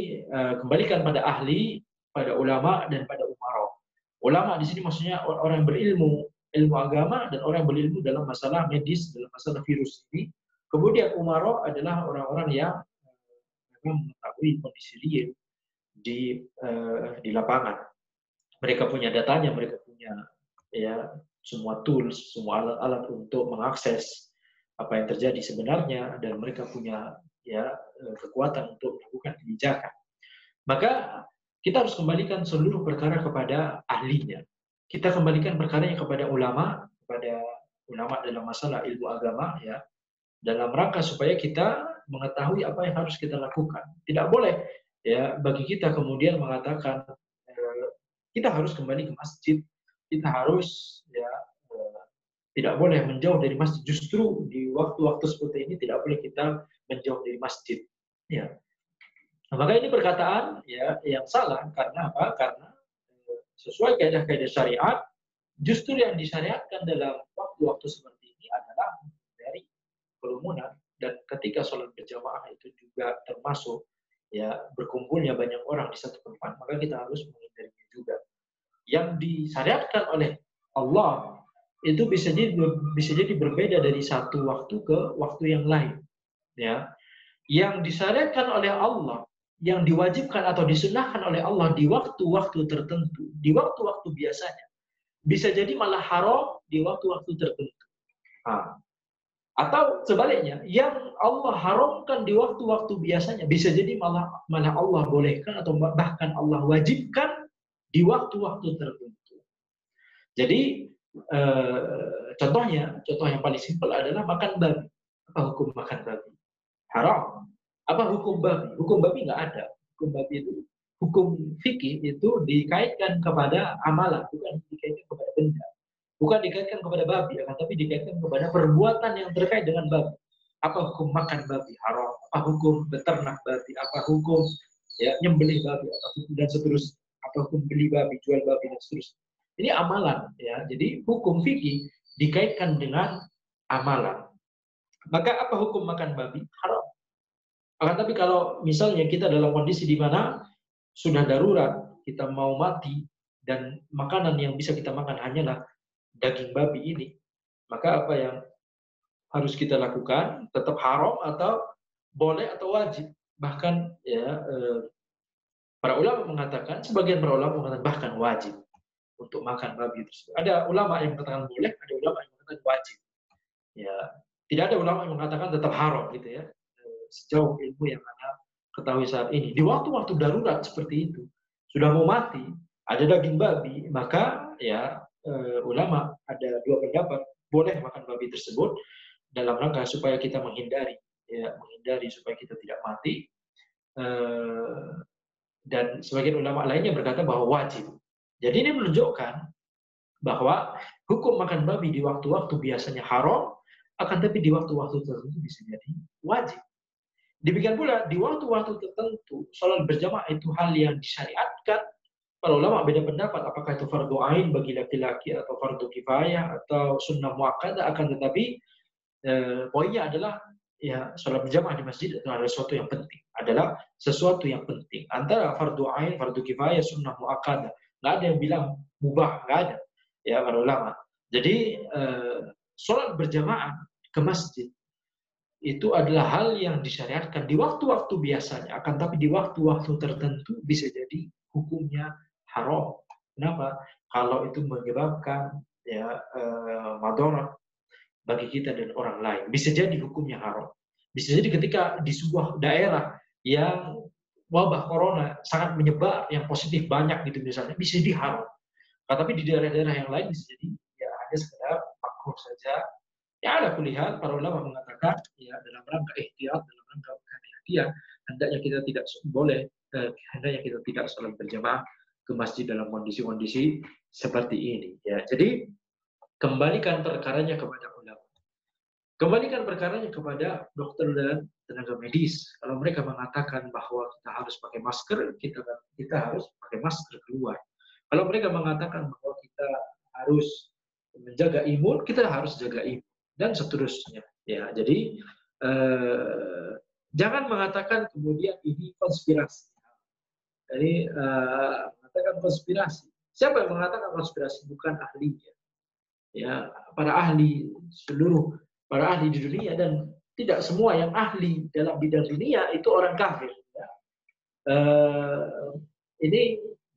kembalikan pada ahli, pada ulama dan pada umara. Ulama di sini maksudnya orang yang berilmu, ilmu agama dan orang yang berilmu dalam masalah medis, dalam masalah virus ini. Kemudian umaro adalah orang-orang yang memang mengetahui kondisi real di lapangan. Mereka punya datanya, mereka punya ya semua tools, semua alat-alat untuk mengakses apa yang terjadi sebenarnya, dan mereka punya ya kekuatan untuk melakukan kebijakan. Maka kita harus kembalikan seluruh perkara kepada ahlinya. Kita kembalikan perkaranya kepada ulama dalam masalah ilmu agama, ya, dalam rangka supaya kita mengetahui apa yang harus kita lakukan. Tidak boleh ya bagi kita kemudian mengatakan kita harus kembali ke masjid, kita harus ya tidak boleh menjauh dari masjid. Justru di waktu-waktu seperti ini tidak boleh kita menjauh dari masjid. Ya. Maka ini perkataan ya yang salah. Karena apa? Karena sesuai kaidah-kaidah syariat, justru yang disyariatkan dalam waktu-waktu seperti ini adalah dari kerumunan, dan ketika sholat berjamaah itu juga termasuk ya berkumpulnya banyak orang di satu tempat, maka kita harus menghindarinya juga. Yang disyariatkan oleh Allah itu bisa jadi berbeda dari satu waktu ke waktu yang lain, ya. Yang disyariatkan oleh Allah, yang diwajibkan atau disunahkan oleh Allah di waktu-waktu tertentu, di waktu-waktu biasanya, bisa jadi malah haram di waktu-waktu tertentu. Nah, atau sebaliknya, yang Allah haramkan di waktu-waktu biasanya, bisa jadi malah Allah bolehkan atau bahkan Allah wajibkan di waktu-waktu tertentu. Jadi contoh yang paling simpel adalah makan babi. Apa hukum makan babi? Haram. Apa hukum babi? Hukum babi nggak ada. Hukum babi itu, hukum fikih itu dikaitkan kepada amalan, bukan dikaitkan kepada benda. Bukan dikaitkan kepada babi, akan tapi dikaitkan kepada perbuatan yang terkait dengan babi. Apa hukum makan babi? Haram. Apa hukum beternak babi? Apa hukum ya nyembelih babi? Apa hukum dan seterusnya? Apa hukum beli babi, jual babi dan seterusnya? Ini amalan, ya. Jadi hukum fikih dikaitkan dengan amalan. Maka apa hukum makan babi? Haram. Akan tapi kalau misalnya kita dalam kondisi di mana sudah darurat, kita mau mati, dan makanan yang bisa kita makan hanyalah daging babi ini, maka apa yang harus kita lakukan? Tetap haram atau boleh atau wajib? Bahkan ya para ulama mengatakan, sebagian para ulama mengatakan bahkan wajib untuk makan babi tersebut. Ada ulama yang mengatakan boleh, ada ulama yang mengatakan wajib. Ya, tidak ada ulama yang mengatakan tetap haram gitu ya. Sejauh ilmu yang Anda ketahui saat ini, di waktu-waktu darurat seperti itu, sudah mau mati, ada daging babi, maka ya ulama ada dua pendapat, boleh makan babi tersebut dalam rangka supaya kita menghindari supaya kita tidak mati, dan sebagian ulama lainnya berkata bahwa wajib. Jadi ini menunjukkan bahwa hukum makan babi di waktu-waktu biasanya haram, akan tapi di waktu-waktu tertentu bisa jadi wajib. Demikian pula di waktu-waktu tertentu, sholat berjamaah itu hal yang disyariatkan. Para ulama beda pendapat apakah itu fardu ain bagi laki-laki atau fardu kifayah atau sunnah muakkadah, akan tetapi poinnya adalah ya sholat berjamaah di masjid itu adalah sesuatu yang penting, adalah sesuatu yang penting. Antara fardu ain, fardu kifayah, sunnah muakkadah, nggak ada yang bilang mubah, nggak ada. Ya para ulama. Jadi sholat berjamaah ke masjid itu adalah hal yang disyariatkan di waktu-waktu biasanya, akan tapi di waktu-waktu tertentu bisa jadi hukumnya haram. Kenapa? Kalau itu menyebabkan ya madarat bagi kita dan orang lain, bisa jadi hukumnya haram. Bisa jadi ketika di sebuah daerah yang wabah corona sangat menyebar, yang positif banyak gitu misalnya, bisa jadi haram. Tapi di daerah-daerah yang lain bisa jadi ya hanya sekedar makruh saja. Ya ada kulihat para ulama mengatakan ya dalam rangka ihtiyat, dalam rangka kehati-hatian, hendaknya kita tidak boleh, hendaknya kita tidak sholat berjamaah ke masjid dalam kondisi-kondisi seperti ini. Ya, jadi kembalikan perkaranya kepada ulama, kembalikan perkaranya kepada dokter dan tenaga medis. Kalau mereka mengatakan bahwa kita harus pakai masker, kita harus pakai masker keluar. Kalau mereka mengatakan bahwa kita harus menjaga imun, kita harus jaga imun, dan seterusnya. Ya, jadi jangan mengatakan kemudian ini konspirasi. Jadi mengatakan konspirasi. Siapa yang mengatakan konspirasi? Bukan ahlinya. Ya, para ahli seluruh para ahli di dunia, dan tidak semua yang ahli dalam bidang dunia itu orang kafir. Ya. Ini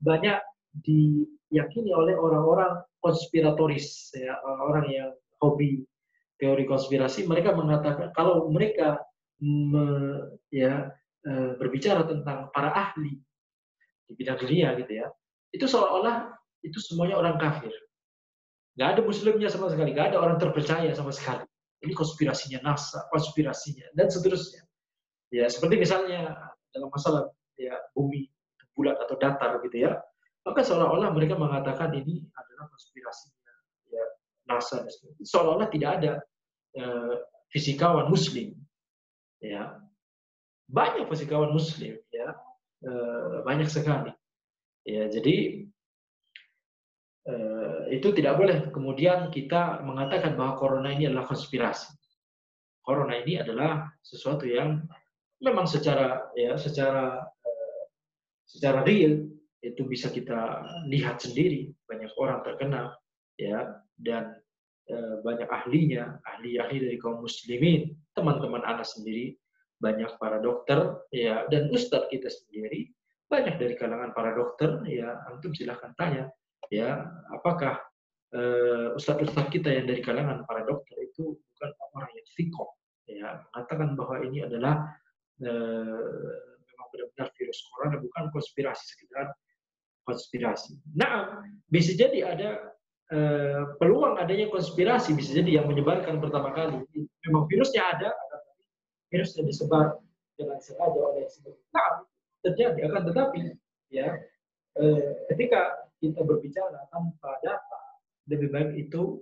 banyak diyakini oleh orang-orang konspiratoris, ya, orang-orang yang hobi teori konspirasi. Mereka mengatakan kalau mereka berbicara tentang para ahli di bidang dunia gitu ya, itu seolah-olah itu semuanya orang kafir. Nggak ada muslimnya sama sekali, nggak ada orang terpercaya sama sekali. Ini konspirasinya NASA, konspirasinya, dan seterusnya. Ya, seperti misalnya dalam masalah ya bumi bulat atau datar gitu ya, maka seolah-olah mereka mengatakan ini adalah konspirasinya ya NASA. Seolah-olah tidak ada fisikawan muslim. Ya, banyak fisikawan muslim ya, banyak sekali. Ya, jadi itu tidak boleh kemudian kita mengatakan bahwa corona ini adalah konspirasi. Corona ini adalah sesuatu yang memang secara real itu bisa kita lihat sendiri, banyak orang terkena ya, dan banyak ahlinya, ahli-ahli dari kaum muslimin, teman-teman Anda sendiri, banyak para dokter ya, dan ustadz kita sendiri, banyak dari kalangan para dokter ya. Antum silahkan tanya ya, apakah ustadz-ustadz kita yang dari kalangan para dokter itu bukan orang yang fikoh ya, mengatakan bahwa ini adalah memang benar-benar virus corona, bukan konspirasi sekedar konspirasi. Nah, bisa jadi ada peluang adanya konspirasi, bisa jadi yang menyebarkan pertama kali memang virusnya ada, virusnya disebar dengan sengaja oleh sebab. Nah, terjadi, akan tetapi ya ketika kita berbicara tanpa data, lebih baik itu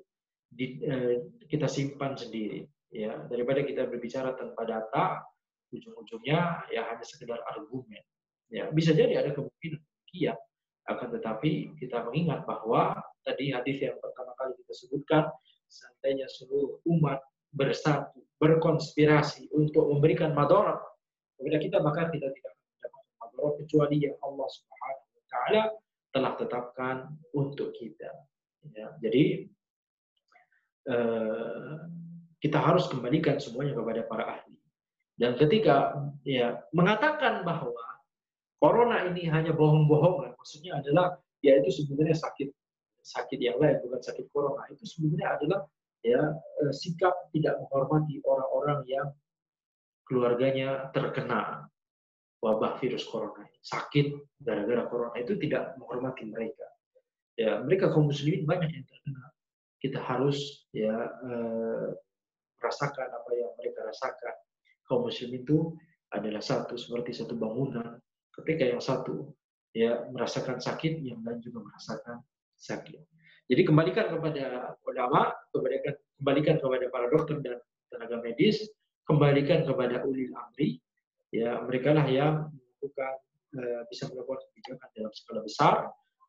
kita simpan sendiri ya, daripada kita berbicara tanpa data, ujung-ujungnya ya hanya sekedar argumen. Ya, bisa jadi ada kemungkinan demikian. Akan tetapi kita mengingat bahwa tadi hadis yang pertama kali kita sebutkan, seandainya seluruh umat bersatu, berkonspirasi untuk memberikan madarat kepada kita, maka kita tidak akan mendapatkan madarat kecuali yang Allah Subhanahu wa taala telah tetapkan untuk kita. Ya, jadi kita harus kembalikan semuanya kepada para ahli. Dan ketika ya mengatakan bahwa corona ini hanya bohong-bohongan, maksudnya adalah ya itu sebenarnya sakit yang lain, bukan sakit corona. Itu sebenarnya adalah ya sikap tidak menghormati orang-orang yang keluarganya terkena wabah virus corona, sakit gara-gara corona, itu tidak menghormati mereka. Ya, mereka kaum muslimin banyak yang terkena. Kita harus ya merasakan apa yang mereka rasakan. Kaum muslimin itu adalah seperti satu bangunan. Ketika yang satu ya merasakan sakit, yang lain juga merasakan sakit. Jadi kembalikan kepada ulama, kembalikan kepada para dokter dan tenaga medis, kembalikan kepada ulil amri. Ya, mereka lah yang melakukan bisa melakukan kebijakan dalam skala besar.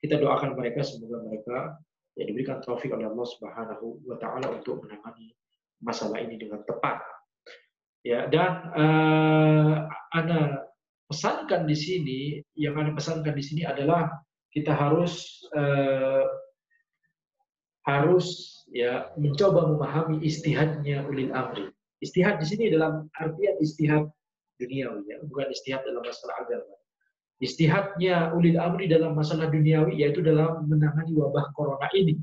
Kita doakan mereka, semoga mereka ya diberikan taufik oleh Allah Subhanahu wa taala untuk menangani masalah ini dengan tepat. Ya, dan Ana pesankan di sini, adalah kita harus ya mencoba memahami istihadnya ulil amri. Istihad di sini dalam artian istihad duniawi, ya, bukan istihad dalam masalah agama. Istihadnya ulil amri dalam masalah duniawi yaitu dalam menangani wabah corona ini.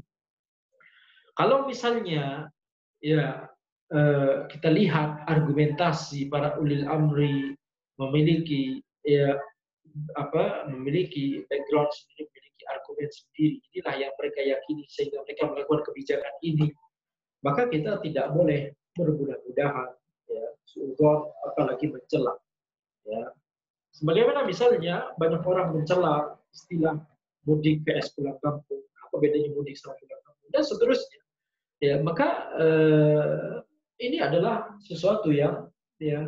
Kalau misalnya ya kita lihat argumentasi para ulil amri memiliki background sendiri, memiliki argumen sendiri, inilah yang mereka yakini sehingga mereka melakukan kebijakan ini, maka kita tidak boleh bermudah-mudahan ya suudzon, apalagi mencela ya. Sebagaimana misalnya banyak orang mencela istilah mudik vs pulang kampung, apa bedanya mudik sama pulang kampung, dan seterusnya. Ya, maka ini adalah sesuatu yang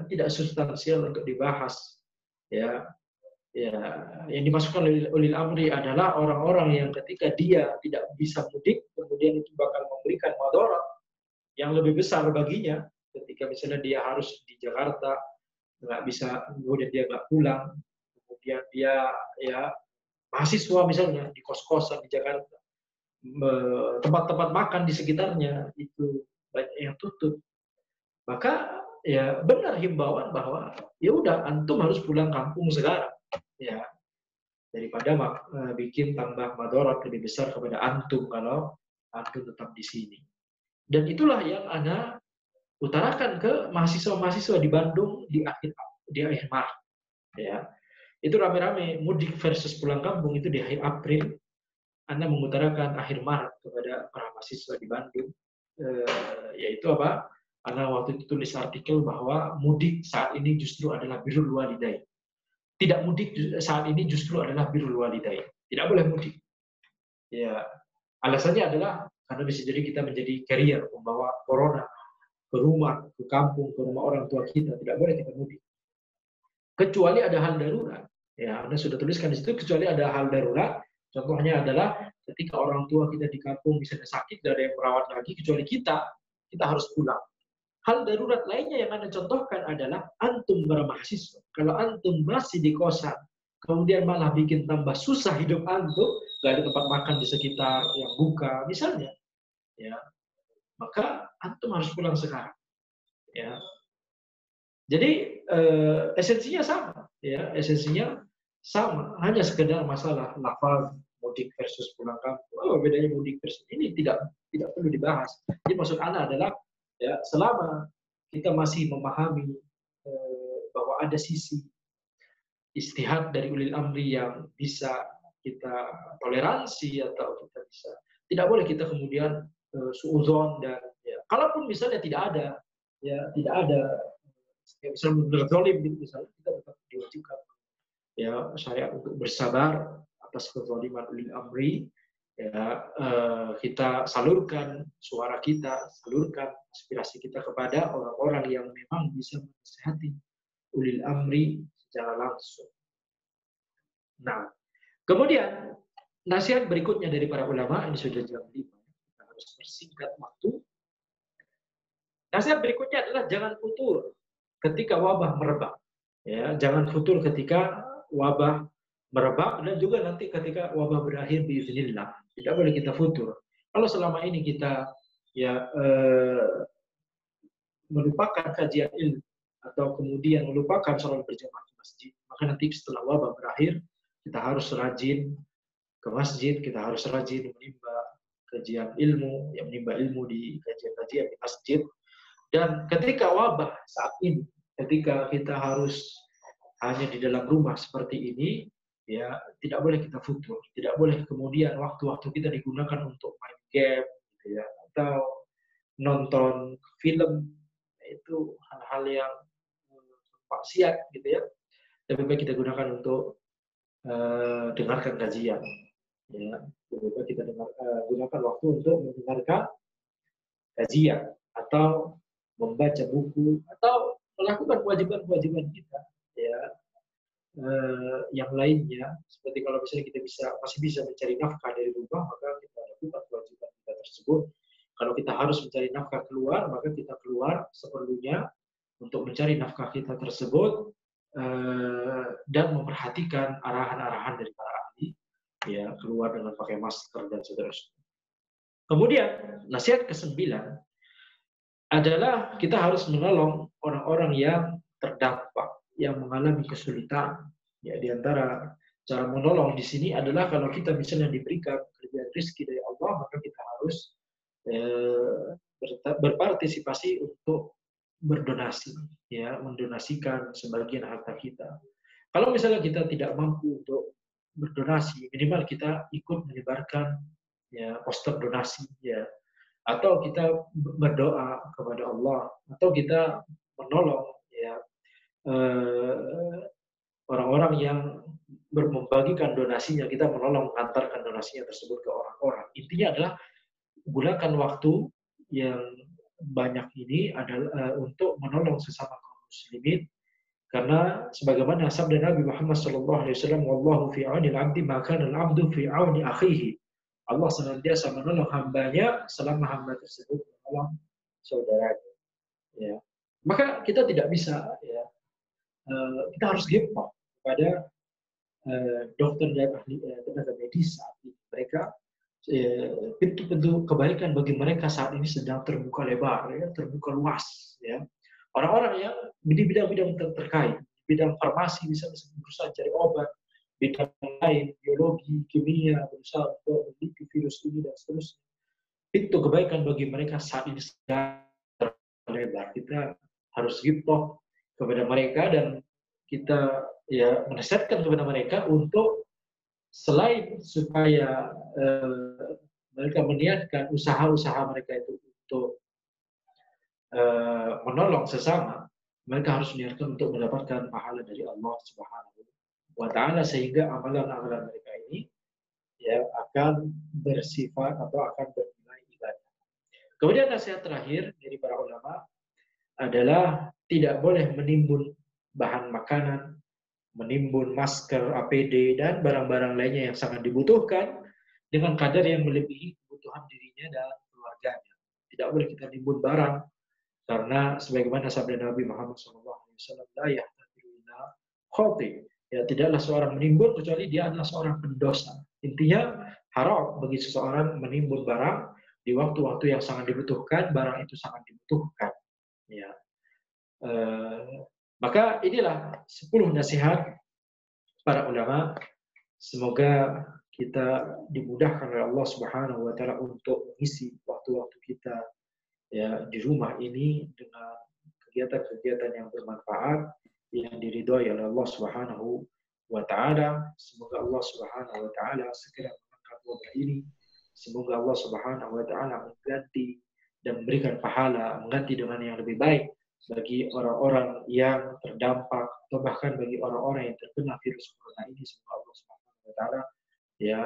tidak substansial untuk dibahas. Ya, yang dimasukkan oleh amri adalah orang-orang yang ketika dia tidak bisa mudik, kemudian itu bakal memberikan madarat yang lebih besar baginya. Ketika misalnya dia harus di Jakarta, nggak bisa, kemudian dia nggak pulang, kemudian dia ya mahasiswa misalnya di kos-kosan di Jakarta, tempat-tempat makan di sekitarnya itu banyak yang tutup. Maka ya benar himbauan bahwa ya udah antum harus pulang kampung sekarang, ya, daripada bikin tambah madorot lebih besar kepada antum kalau antum tetap di sini. Dan itulah yang Ana utarakan ke mahasiswa-mahasiswa di Bandung di akhir Maret, ya. Itu rame-rame mudik versus pulang kampung itu di akhir April. Anda mengutarakan akhir Maret kepada para mahasiswa di Bandung, yaitu apa? Anda waktu itu tulis artikel bahwa mudik saat ini justru adalah birrul walidain. Tidak mudik saat ini justru adalah birrul walidain. Tidak boleh mudik. Ya, alasannya adalah karena bisa jadi kita menjadi carrier membawa corona ke rumah, ke kampung, ke rumah orang tua kita. Tidak boleh kita mudik. Kecuali ada hal darurat. Ya, Anda sudah tuliskan di situ, kecuali ada hal darurat. Contohnya adalah ketika orang tua kita di kampung misalnya sakit, tidak ada yang merawat lagi, kecuali kita harus pulang. Hal darurat lainnya yang Anda contohkan adalah antum para mahasiswa. Kalau antum masih di kosan, kemudian malah bikin tambah susah hidup antum, nggak ada tempat makan di sekitar yang buka, misalnya, ya, maka antum harus pulang sekarang. Ya. Jadi esensinya sama, ya, esensinya sama, hanya sekedar masalah lafaz mudik versus pulang kampung. Oh, bedanya mudik versus ini tidak perlu dibahas. Jadi maksud Ana adalah ya selama kita masih memahami bahwa ada sisi istihad dari ulil amri yang bisa kita toleransi atau kita bisa, tidak boleh kita kemudian suudzon dan ya, kalaupun misalnya tidak ada ya, misalnya berzalim gitu misalnya, kita tetap diwajibkan ya syariat untuk bersabar atas kezaliman ulil amri, ya, kita salurkan suara kita, salurkan aspirasi kita kepada orang-orang yang memang bisa menasihati ulil amri secara langsung. Nah, kemudian nasihat berikutnya dari para ulama, ini sudah jam 5, kita harus persingkat waktu. Nasihat berikutnya adalah jangan futur ketika wabah merebak. Ya, jangan futur ketika wabah merebak dan juga nanti ketika wabah berakhir biiznillah. Tidak boleh kita futur. Kalau selama ini kita ya melupakan kajian ilmu atau kemudian melupakan sholat berjamaah di masjid, maka nanti setelah wabah berakhir kita harus rajin ke masjid, kita harus rajin menimba kajian ilmu, yang menimba ilmu di kajian-kajian di masjid. Dan ketika wabah saat ini, ketika kita harus hanya di dalam rumah seperti ini, ya tidak boleh kita futur, tidak boleh kemudian waktu-waktu kita digunakan untuk main game, gitu ya, atau nonton film, itu hal-hal yang maksiat, gitu ya. Lebih baik kita gunakan untuk dengarkan kajian, ya. Lebih baik kita gunakan waktu untuk mendengarkan kajian atau membaca buku atau melakukan kewajiban-kewajiban kita, ya, yang lainnya, seperti kalau misalnya kita masih bisa mencari nafkah dari rumah, maka kita lakukan kewajiban kita tersebut. Kalau kita harus mencari nafkah keluar, maka kita keluar seperlunya untuk mencari nafkah kita tersebut, dan memperhatikan arahan-arahan dari para ahli, ya, keluar dengan pakai masker dan seterusnya. Kemudian nasihat ke-9 adalah kita harus menolong orang-orang yang terdampak, yang mengalami kesulitan. Ya, di antara cara menolong di sini adalah kalau kita misalnya diberikan kelebihan rezeki dari Allah, maka kita harus berpartisipasi untuk berdonasi, ya, mendonasikan sebagian harta kita. Kalau misalnya kita tidak mampu untuk berdonasi, minimal kita ikut menyebarkan ya poster donasi, ya, atau kita berdoa kepada Allah, atau kita menolong ya orang-orang yang membagikan donasinya, kita menolong mengantarkan donasinya tersebut ke orang-orang. Intinya adalah gunakan waktu yang banyak ini adalah untuk menolong sesama kaum muslimin, karena sebagaimana sabda Nabi Muhammad SAW, "Wallahu fi 'aunil 'abdi ma kana al-'abdu fi 'auni akhihi." Allah senantiasa menolong hambanya selama hamba tersebut menolong saudaranya. Ya. Maka kita tidak bisa, ya, kita harus give up kepada dokter dan ahli tenaga medis saat ini. Mereka pintu-pintu kebaikan bagi mereka saat ini sedang terbuka lebar, ya, terbuka luas. Ya. Orang-orang yang di bidang-bidang terkait, bidang farmasi bisa berusaha cari obat, bidang lain, biologi, kimia, berusaha untuk meneliti virus ini dan seterusnya. Pintu kebaikan bagi mereka saat ini sedang lebar. Kita harus ghibtoh kepada mereka dan kita ya menasihatkan kepada mereka untuk selain supaya mereka meniatkan usaha-usaha mereka itu untuk menolong sesama, mereka harus niatkan untuk mendapatkan pahala dari Allah Subhanahu wa Ta'ala, sehingga amalan-amalan mereka ini ya akan bersifat atau akan bernilai ibadah. Kemudian nasihat terakhir dari para ulama adalah tidak boleh menimbun bahan makanan, menimbun masker, APD, dan barang-barang lainnya yang sangat dibutuhkan dengan kadar yang melebihi kebutuhan dirinya dan keluarganya. Tidak boleh kita nimbun barang, karena sebagaimana sabda Nabi Muhammad SAW, la yahtadiru ila khoti. Ya, tidaklah seorang menimbun kecuali dia adalah seorang pendosa. Intinya haram bagi seseorang menimbun barang di waktu-waktu yang sangat dibutuhkan, barang itu sangat dibutuhkan. Ya. Maka inilah 10 nasihat para ulama. Semoga kita dimudahkan oleh Allah Subhanahu wa Ta'ala untuk mengisi waktu-waktu kita ya di rumah ini dengan kegiatan-kegiatan yang bermanfaat yang diridhoi oleh Allah Subhanahu wa Ta'ala. Semoga Allah Subhanahu wa Ta'ala segera mengangkat wabah ini. Semoga Allah Subhanahu wa Ta'ala mengganti dan memberikan pahala, mengganti dengan yang lebih baik bagi orang-orang yang terdampak atau bahkan bagi orang-orang yang terkena virus corona ini. Semoga Allah Subhanahu wa Ta'ala ya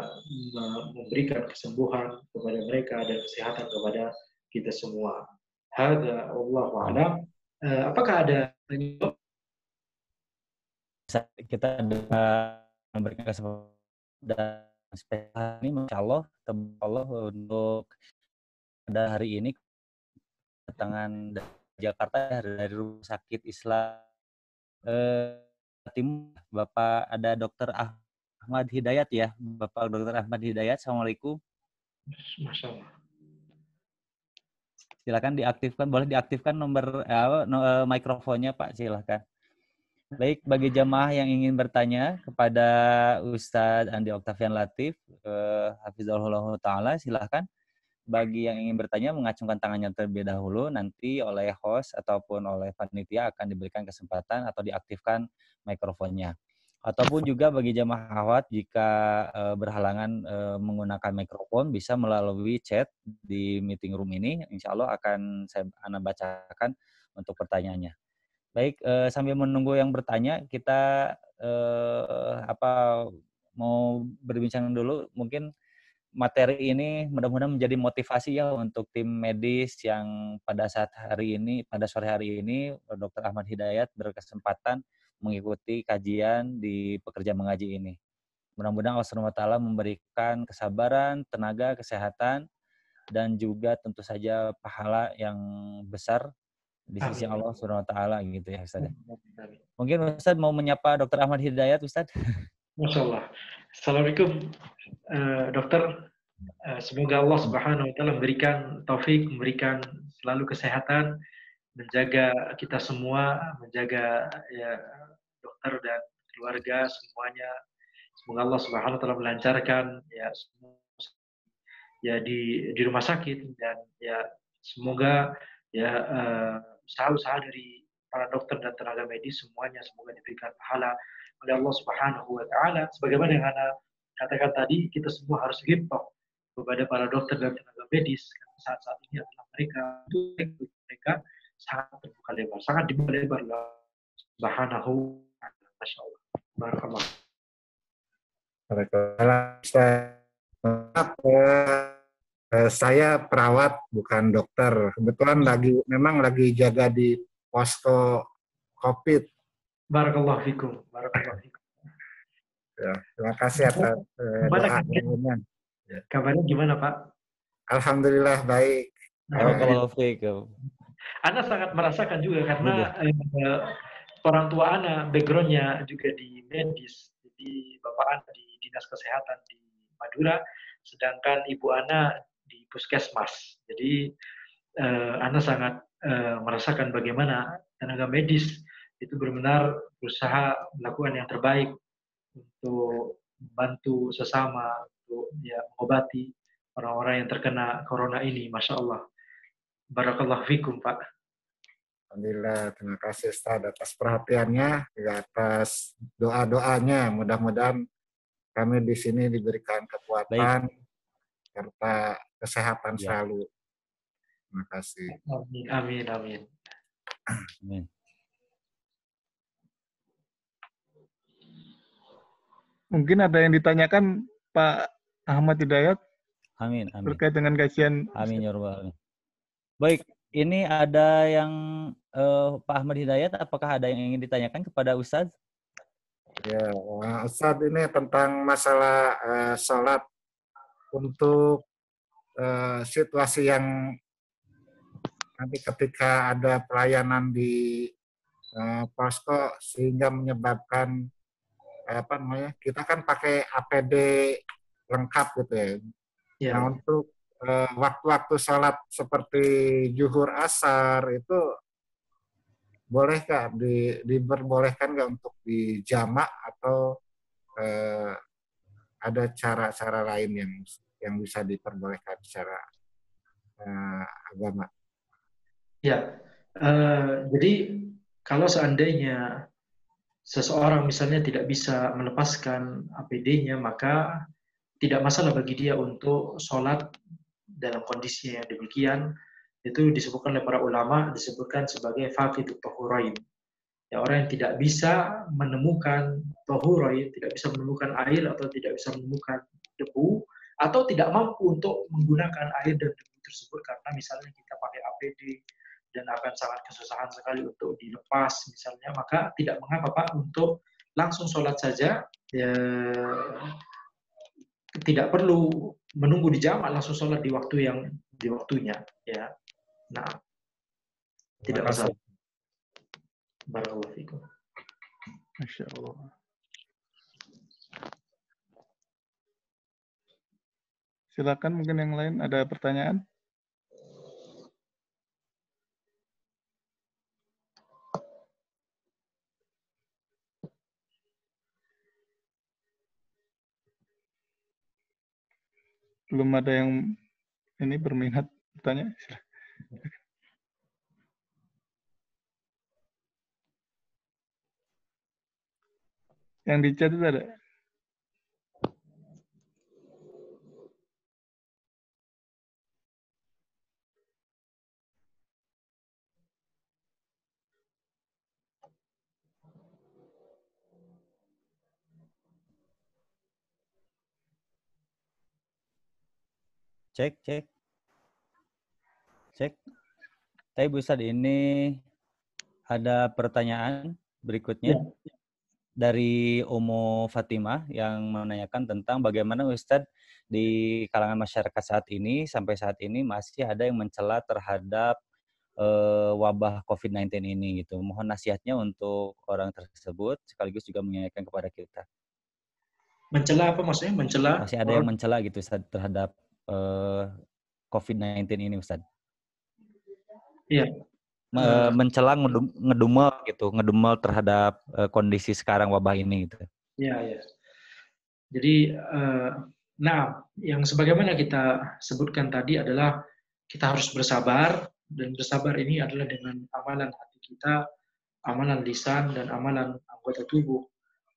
memberikan kesembuhan kepada mereka dan kesehatan kepada kita semua. Hada wallahu a'lam. Apakah ada kita memberikan kesempatan dan spesial ini, Masya Allah untuk pada hari ini kedatangan dari Jakarta dari Rumah Sakit Islam Tim Bapak ada Dr. Ahmad Hidayat ya, Bapak Dr. Ahmad Hidayat. Assalamualaikum. Masya Allah. Silakan diaktifkan, boleh diaktifkan nomor mikrofonnya Pak, silakan. Baik, bagi jamaah yang ingin bertanya kepada Ustadz Andi Oktavian Latif, Hafizahullah Ta'ala, silakan. Bagi yang ingin bertanya, mengacungkan tangannya terlebih dahulu, nanti oleh host ataupun oleh panitia akan diberikan kesempatan atau diaktifkan mikrofonnya. Ataupun juga bagi jamaah akhwat jika berhalangan menggunakan mikrofon, bisa melalui chat di meeting room ini. Insya Allah akan saya bacakan untuk pertanyaannya. Baik, sambil menunggu yang bertanya, kita mau berbincang dulu. Mungkin materi ini mudah-mudahan menjadi motivasi ya untuk tim medis yang pada sore hari ini, Dr. Ahmad Hidayat berkesempatan mengikuti kajian di Pekerja Mengaji ini. Mudah-mudahan Allah SWT memberikan kesabaran, tenaga, kesehatan, dan juga tentu saja pahala yang besar di sisi Allah SWT gitu ya Ustaz. Mungkin Ustaz mau menyapa Dr. Ahmad Hidayat, Ustaz. Masya Allah. Assalamualaikum dokter. Semoga Allah Subhanahu wa Ta'ala memberikan taufik, memberikan selalu kesehatan, menjaga kita semua, menjaga ya, dokter dan keluarga semuanya. Semoga Allah Subhanahu wa Ta'ala melancarkan ya semua ya di rumah sakit, dan ya semoga ya usaha-usaha dari para dokter dan tenaga medis semuanya semoga diberikan pahala oleh Allah Subhanahu wa Ta'ala. Sebagaimana yang Anda katakan tadi, kita semua harus ghibtoh kepada para dokter dan tenaga medis, karena saat-saat ini adalah mereka sangat terbuka lebar, sangat dibuka lebar Allah Subhanahu wa Ta'ala. Masya Allah. Barakallah. Saya perawat bukan dokter. Kebetulan memang lagi jaga di posko COVID. Barakallahu fikum. Barakallahu fikum. Ya, terima kasih atas doanya. Kabarnya gimana Pak? Alhamdulillah baik. Barakallahu fikum. Anda sangat merasakan juga karena orang tua Anda backgroundnya juga di medis. Jadi Bapak Ana di Dinas Kesehatan di Madura, sedangkan Ibu Ana di Puskesmas. Jadi Ana sangat merasakan bagaimana tenaga medis itu benar-benar berusaha melakukan yang terbaik untuk membantu sesama, untuk ya mengobati orang-orang yang terkena corona ini. Masya Allah. Barakallahu fikum, Pak. Alhamdulillah, terima kasih Ustaz atas perhatiannya, juga atas doa-doanya. Mudah-mudahan kami di sini diberikan kekuatan serta kesehatan selalu. Terima kasih. Amin, amin, amin. Amin. Mungkin ada yang ditanyakan Pak Ahmad Hidayat. Amin, amin. Terkait dengan kajian. Amin ya rabbal alamin. Baik, ini ada yang Pak Ahmad Hidayat, apakah ada yang ingin ditanyakan kepada Ustadz? Ya, Ustadz, ini tentang masalah sholat untuk situasi yang nanti ketika ada pelayanan di posko sehingga menyebabkan kita kan pakai APD lengkap gitu ya. Ya. Nah, untuk waktu-waktu sholat seperti zuhur asar itu bolehkah diperbolehkan nggak untuk dijamak atau ada cara-cara lain yang bisa diperbolehkan secara agama? Ya, jadi kalau seandainya seseorang misalnya tidak bisa melepaskan APD-nya, maka tidak masalah bagi dia untuk sholat dalam kondisi yang demikian. Itu disebutkan oleh para ulama, disebutkan sebagai faqidut tahurain. Ya, orang yang tidak bisa menemukan tahurain, tidak bisa menemukan air atau tidak bisa menemukan debu, atau tidak mampu untuk menggunakan air dan debu tersebut karena misalnya kita pakai APD dan akan sangat kesusahan sekali untuk dilepas misalnya, maka tidak mengapa Pak untuk langsung sholat saja, ya, tidak perlu menunggu di jamak, langsung sholat di waktunya, ya. Nah, tidak masalah. Barakallahu fikum. Masya Allah. Silakan, mungkin yang lain ada pertanyaan? Belum ada yang ini berminat bertanya. Yang di chat itu ada? Cek. Tapi Bu Ustadz, ini ada pertanyaan berikutnya dari Umu Fatimah yang menanyakan tentang bagaimana Ustadz di kalangan masyarakat saat ini, sampai saat ini masih ada yang mencela terhadap wabah COVID-19 ini gitu. Mohon nasihatnya untuk orang tersebut sekaligus juga mengingatkan kepada kita. Mencela apa maksudnya? Mencela? Masih ada yang mencela gitu Ustadz terhadap COVID-19 ini Ustadz. Iya. Mencela ngedumel terhadap kondisi sekarang wabah ini gitu. Iya. Jadi yang sebagaimana kita sebutkan tadi adalah kita harus bersabar, dan bersabar ini adalah dengan amalan hati kita, amalan lisan dan amalan anggota tubuh.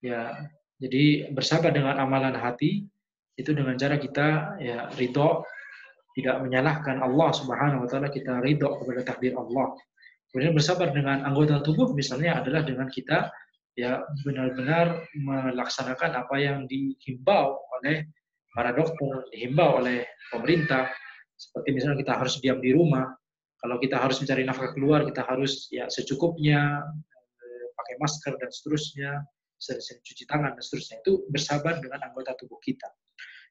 Ya, jadi bersabar dengan amalan hati itu dengan cara kita ya ridho, tidak menyalahkan Allah Subhanahu wa taala, kita ridho kepada takdir Allah. Kemudian bersabar dengan anggota tubuh misalnya adalah dengan kita ya benar-benar melaksanakan apa yang dihimbau oleh para dokter, dihimbau oleh pemerintah, seperti misalnya kita harus diam di rumah. Kalau kita harus mencari nafkah keluar, kita harus ya secukupnya, pakai masker dan seterusnya, sering cuci tangan dan seterusnya. Itu bersabar dengan anggota tubuh kita.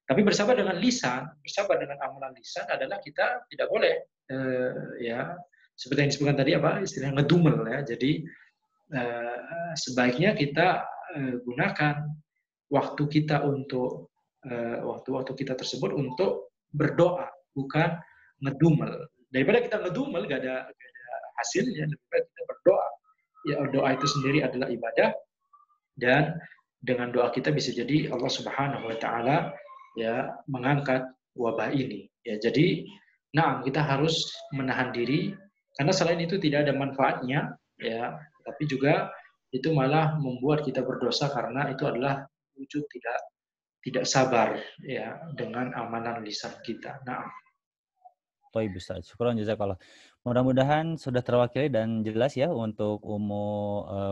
Tapi bersabar dengan lisan, bersabar dengan amalan lisan adalah kita tidak boleh ya seperti yang disebutkan tadi istilah ngedumel ya. Jadi sebaiknya kita gunakan waktu kita untuk waktu-waktu kita tersebut untuk berdoa, bukan ngedumel. Daripada kita ngedumel gak ada hasilnya, lebih baik kita berdoa. Ya, doa itu sendiri adalah ibadah, dan dengan doa kita bisa jadi Allah Subhanahu wa taala ya mengangkat wabah ini. Ya, jadi kita harus menahan diri, karena selain itu tidak ada manfaatnya, ya, tapi juga itu malah membuat kita berdosa karena itu adalah wujud tidak sabar ya dengan amalan lisan kita. Baik, Ustaz. Syukron jazakallah. Mudah-mudahan sudah terwakili dan jelas ya untuk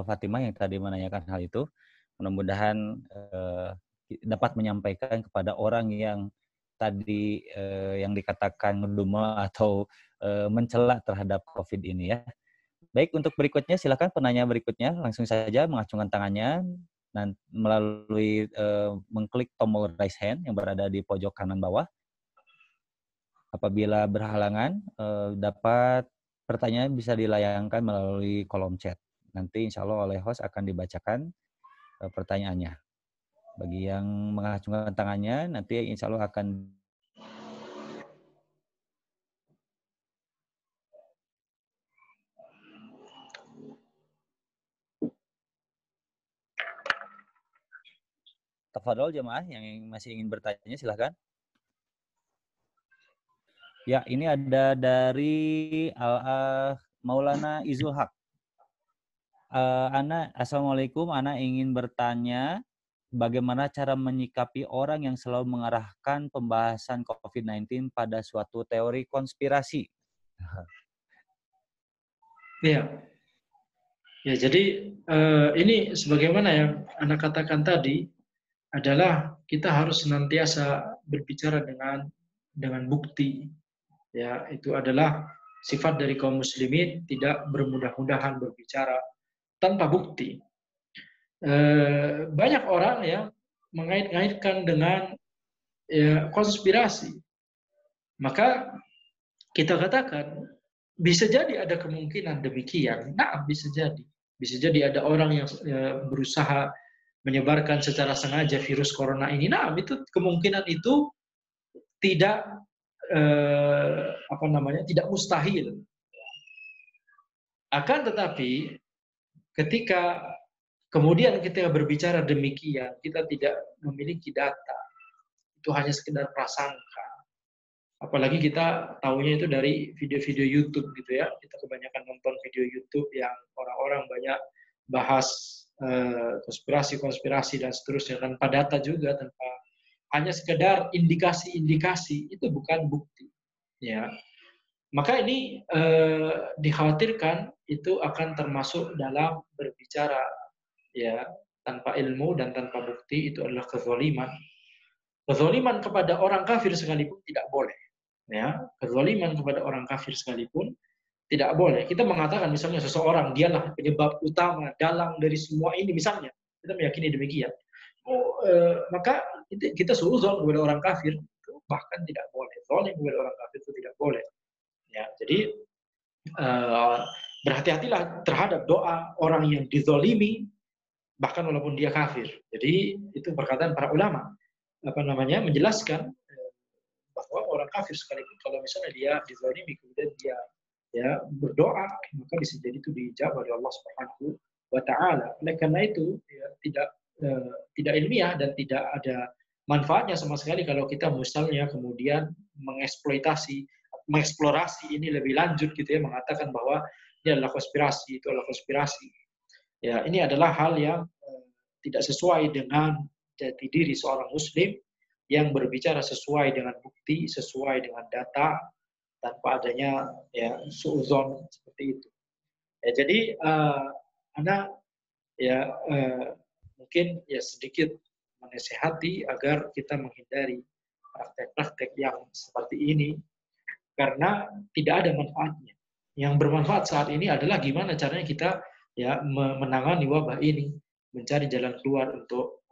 Fatimah yang tadi menanyakan hal itu. Mudah-mudahan dapat menyampaikan kepada orang yang tadi yang dikatakan ngedumel atau mencela terhadap COVID ini ya. Baik, untuk berikutnya silakan penanya berikutnya langsung saja mengacungkan tangannya dan melalui mengklik tombol raise hand yang berada di pojok kanan bawah. Apabila berhalangan, dapat pertanyaan bisa dilayangkan melalui kolom chat. Nanti insya Allah oleh host akan dibacakan pertanyaannya. Bagi yang mengacungkan tangannya, nanti insya Allah akan tafadhol jemaah yang masih ingin bertanya silahkan. Ya, ini ada dari Maulana Izul Haq. Assalamualaikum, Ana ingin bertanya bagaimana cara menyikapi orang yang selalu mengarahkan pembahasan COVID-19 pada suatu teori konspirasi? Ya, jadi ini sebagaimana yang Anda katakan tadi adalah kita harus senantiasa berbicara dengan bukti. Ya, itu adalah sifat dari kaum muslimin, tidak bermudah-mudahan berbicara tanpa bukti. Banyak orang yang mengait-ngaitkan dengan konspirasi. Maka kita katakan bisa jadi ada kemungkinan demikian. Bisa jadi. Bisa jadi ada orang yang berusaha menyebarkan secara sengaja virus corona ini. Itu kemungkinan itu tidak tidak mustahil. Akan tetapi ketika kemudian kita berbicara demikian, kita tidak memiliki data, itu hanya sekedar prasangka. Apalagi kita tahunya itu dari video-video YouTube gitu ya. Kita kebanyakan nonton video YouTube yang orang-orang banyak bahas konspirasi dan seterusnya tanpa data juga, tanpa hanya sekedar indikasi-indikasi, itu bukan bukti. Ya, maka ini dikhawatirkan itu akan termasuk dalam berbicara ya tanpa ilmu dan tanpa bukti, itu adalah kezaliman. Kezaliman kepada orang kafir sekalipun tidak boleh. Ya, kezaliman kepada orang kafir sekalipun tidak boleh. Kita mengatakan misalnya seseorang dialah penyebab utama dalang dari semua ini misalnya, kita meyakini demikian. Maka kita suudzon kepada orang kafir itu bahkan tidak boleh. Zalim kepada orang kafir itu tidak boleh. Ya, jadi berhati-hatilah terhadap doa orang yang dizalimi bahkan walaupun dia kafir. Jadi itu perkataan para ulama menjelaskan bahwa orang kafir sekalipun kalau misalnya dia dizalimi kemudian dia berdoa, maka bisa jadi itu dijawab oleh Allah Subhanahu wa taala. Oleh karena itu tidak ilmiah dan tidak ada manfaatnya sama sekali kalau kita misalnya kemudian mengeksplorasi ini lebih lanjut gitu ya, mengatakan bahwa ini adalah konspirasi, itu adalah konspirasi. Ya, ini adalah hal yang tidak sesuai dengan jati diri seorang muslim yang berbicara sesuai dengan bukti, sesuai dengan data, tanpa adanya suudzon seperti itu. Ya, jadi mungkin sedikit menasihati agar kita menghindari praktek-praktek yang seperti ini karena tidak ada manfaatnya. Yang bermanfaat saat ini adalah gimana caranya kita menangani wabah ini, mencari jalan keluar untuk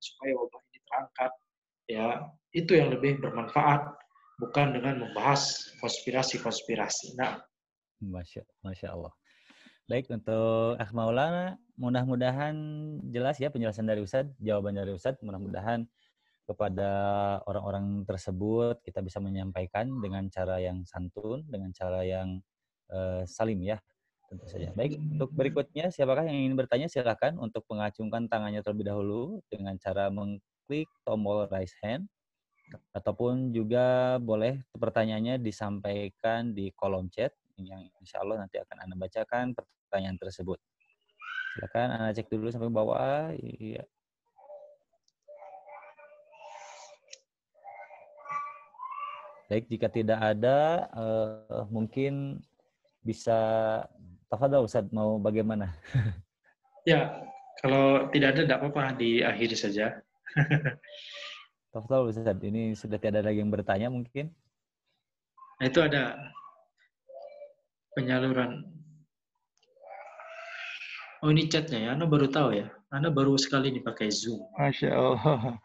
supaya wabah ini terangkat. Ya, itu yang lebih bermanfaat, bukan dengan membahas konspirasi-konspirasi. Masya Allah. Baik, untuk Maulana, mudah-mudahan jelas ya penjelasan dari Ustadz, jawaban dari Ustadz. Mudah-mudahan kepada orang-orang tersebut kita bisa menyampaikan dengan cara yang santun, dengan cara yang salim ya, tentu saja. Baik, untuk berikutnya siapakah yang ingin bertanya, silakan untuk mengacungkan tangannya terlebih dahulu dengan cara mengklik tombol raise hand, ataupun juga boleh pertanyaannya disampaikan di kolom chat yang insya Allah nanti akan Anda bacakan pertanyaan tersebut. Silakan Anda cek dulu sampai bawah. Iya. Baik, jika tidak ada, mungkin bisa tafadhol Ustaz, mau bagaimana? Ya, kalau tidak ada, tidak apa-apa, diakhiri saja. Tafadhol Ustaz, ini sudah tidak ada lagi yang bertanya mungkin. Nah, itu ada penyaluran. Oh, ini chatnya ya, Anda baru tahu ya? Anda baru sekali nih pakai Zoom. Masya Allah.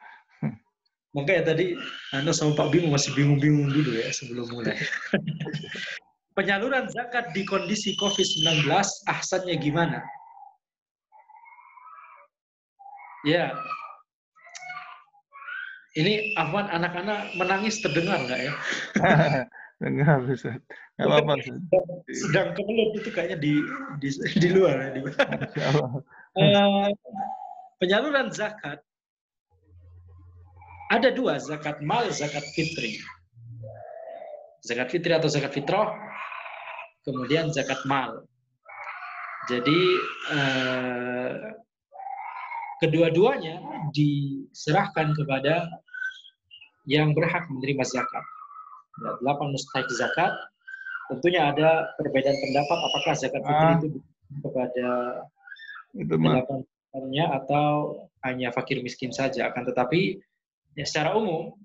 Makanya tadi Anda sama Pak Bimo masih bingung-bingung dulu ya sebelum mulai. Penyaluran zakat di kondisi COVID-19, ahsannya gimana? Ya, ini Afwan, anak-anak menangis terdengar nggak ya? Dengar, Ustaz. Nggak apa-apa, Ustaz. Sedang kemelut itu kayaknya di luar. Masya Allah. Penyaluran zakat, ada dua, zakat mal, zakat fitri. Zakat fitri atau zakat fitrah, kemudian zakat mal. Jadi kedua-duanya diserahkan kepada yang berhak menerima zakat. 8 mustahik zakat, tentunya ada perbedaan pendapat apakah zakat fitri itu kepada 8-nya atau hanya fakir miskin saja. Akan tetapi ya, secara umum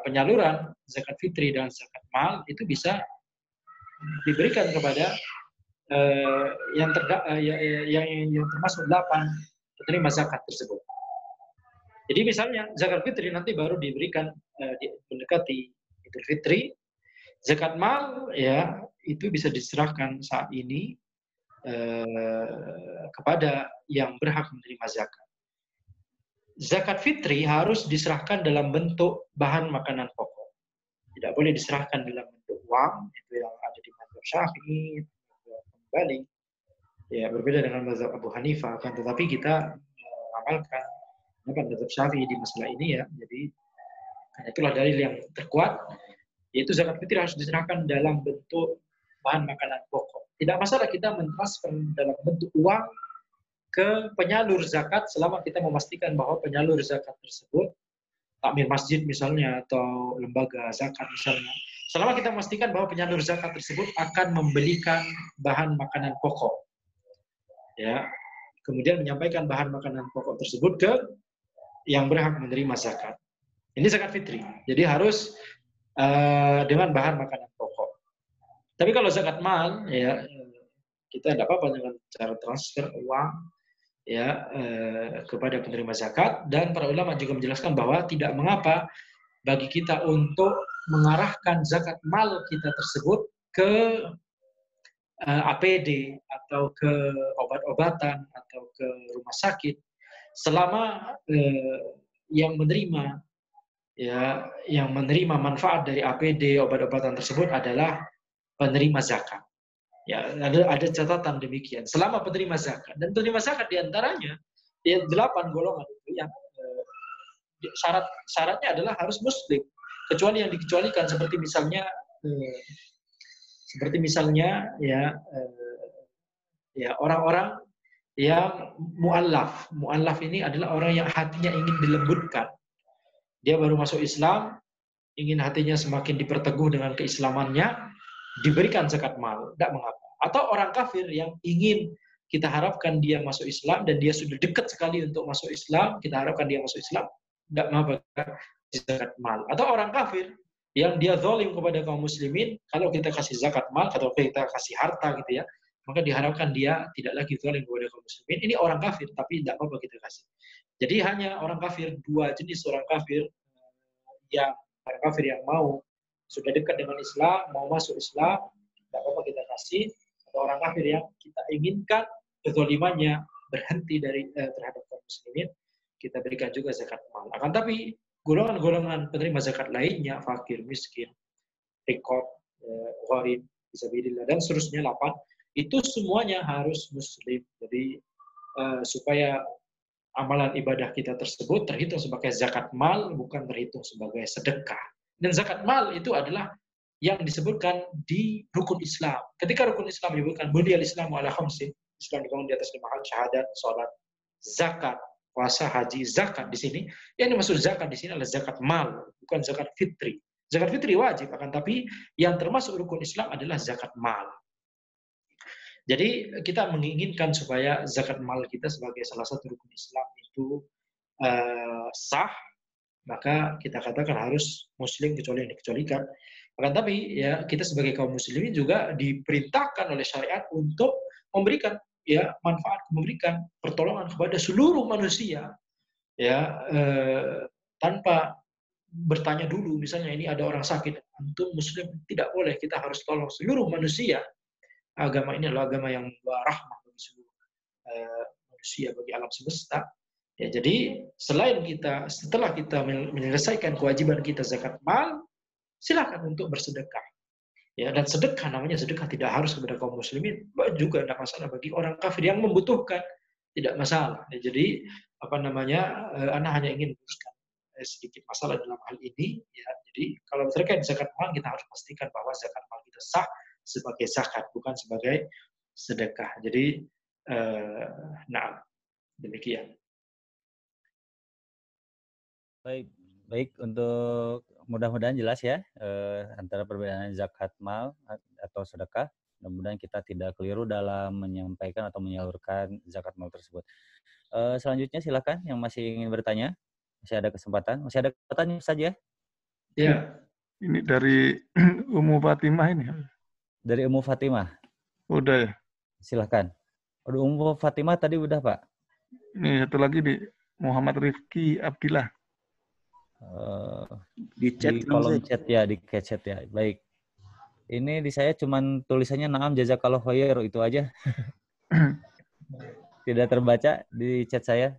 penyaluran zakat fitri dan zakat mal itu bisa diberikan kepada yang termasuk 8 penerima zakat tersebut. Jadi misalnya zakat fitri nanti baru diberikan mendekati Idul Fitri. Zakat mal ya itu bisa diserahkan saat ini kepada yang berhak menerima zakat. Zakat fitri harus diserahkan dalam bentuk bahan makanan pokok. Tidak boleh diserahkan dalam bentuk uang, itu yang ada di mazhab Syafi'i, kembali. Ya, berbeda dengan mazhab Abu Hanifah, kan, tetapi kita mengamalkan mazhab Syafi'i di masalah ini ya. Jadi itulah dalil yang terkuat, yaitu zakat fitri harus diserahkan dalam bentuk bahan makanan pokok. Tidak masalah kita mentransfer dalam bentuk uang ke penyalur zakat selama kita memastikan bahwa penyalur zakat tersebut, takmir masjid misalnya atau lembaga zakat misalnya, selama kita memastikan bahwa penyalur zakat tersebut akan membelikan bahan makanan pokok, ya, kemudian menyampaikan bahan makanan pokok tersebut ke yang berhak menerima zakat. Ini zakat fitri, jadi harus dengan bahan makanan pokok. Tapi kalau zakat mal, ya kita tidak apa-apa dengan cara transfer uang ya kepada penerima zakat, dan para ulama juga menjelaskan bahwa tidak mengapa bagi kita untuk mengarahkan zakat mal kita tersebut ke APD atau ke obat-obatan atau ke rumah sakit selama yang menerima manfaat dari APD obat-obatan tersebut adalah penerima zakat. Ya, ada catatan demikian. Selama penerima zakat, dan penerima zakat diantaranya 8 golongan itu yang syaratnya adalah harus muslim, kecuali yang dikecualikan seperti misalnya orang-orang yang mu'allaf. Mu'allaf ini adalah orang yang hatinya ingin dilembutkan. Dia baru masuk Islam, ingin hatinya semakin diperteguh dengan keislamannya, diberikan zakat mal, tidak mengapa. Atau orang kafir yang ingin kita harapkan dia masuk Islam dan dia sudah dekat sekali untuk masuk Islam, kita harapkan dia masuk Islam, tidak mengapa zakat mal. Atau orang kafir yang dia zalim kepada kaum muslimin, kalau kita kasih zakat mal atau kita kasih harta gitu ya, maka diharapkan dia tidak lagi zalim kepada kaum muslimin. Ini orang kafir, tapi tidak apa-apa kita kasih. Jadi hanya orang kafir, dua jenis orang kafir yang mau sudah dekat dengan Islam, mau masuk Islam, tidak apa-apa kita kasih. atau orang kafir yang kita inginkan kezalimannya berhenti dari terhadap kaum muslimin, kita berikan juga zakat mal. Akan tapi golongan-golongan penerima zakat lainnya, fakir, miskin, riqab, gharib, fisabilillah dan seterusnya 8, itu semuanya harus muslim. Jadi supaya amalan ibadah kita tersebut terhitung sebagai zakat mal, bukan terhitung sebagai sedekah. Dan zakat mal itu adalah yang disebutkan di rukun Islam. Ketika rukun Islam menyebutkan buniyal Islamu ala khamsin, Islam dibangun di atas 5 hal, syahadat, salat, zakat, puasa, haji, zakat di sini. Yang dimaksud zakat di sini adalah zakat mal, bukan zakat fitri. Zakat fitri wajib, akan tapi yang termasuk rukun Islam adalah zakat mal. Jadi kita menginginkan supaya zakat mal kita sebagai salah satu rukun Islam itu sah, maka kita katakan harus muslim kecuali yang dikecualikan. Akan tapi ya kita sebagai kaum muslimin juga diperintahkan oleh syariat untuk memberikan ya manfaat, memberikan pertolongan kepada seluruh manusia ya tanpa bertanya dulu, misalnya ini ada orang sakit, antum muslim tidak boleh, kita harus tolong seluruh manusia. Agama ini adalah agama yang rahmah bagi seluruh manusia, bagi alam semesta. Ya, jadi selain kita, setelah kita menyelesaikan kewajiban kita zakat mal, silakan untuk bersedekah. Ya, dan sedekah namanya sedekah tidak harus kepada kaum muslimin, juga tidak masalah bagi orang kafir yang membutuhkan, tidak masalah. Ya, jadi ana hanya ingin meluruskan sedikit masalah dalam hal ini. Ya, jadi kalau terkait zakat mal, kita harus pastikan bahwa zakat mal kita sah sebagai zakat, bukan sebagai sedekah. Jadi, demikian. Baik untuk mudah-mudahan jelas ya antara perbedaan zakat mal atau sedekah. Mudah-mudahan kita tidak keliru dalam menyampaikan atau menyalurkan zakat mal tersebut. Selanjutnya silakan yang masih ingin bertanya, masih ada kesempatan saja. Ya. Ini dari Ummu Fatimah ini. Dari Ummu Fatimah. Udah ya. Silakan. Ummu Fatimah tadi udah Pak. Ini satu lagi di Muhammad Rifki Abdillah. Di kolom chat ya, di chat ya. Baik. Ini di saya cuman tulisannya na'am jazakallahu khair, itu aja. Tidak terbaca di chat saya.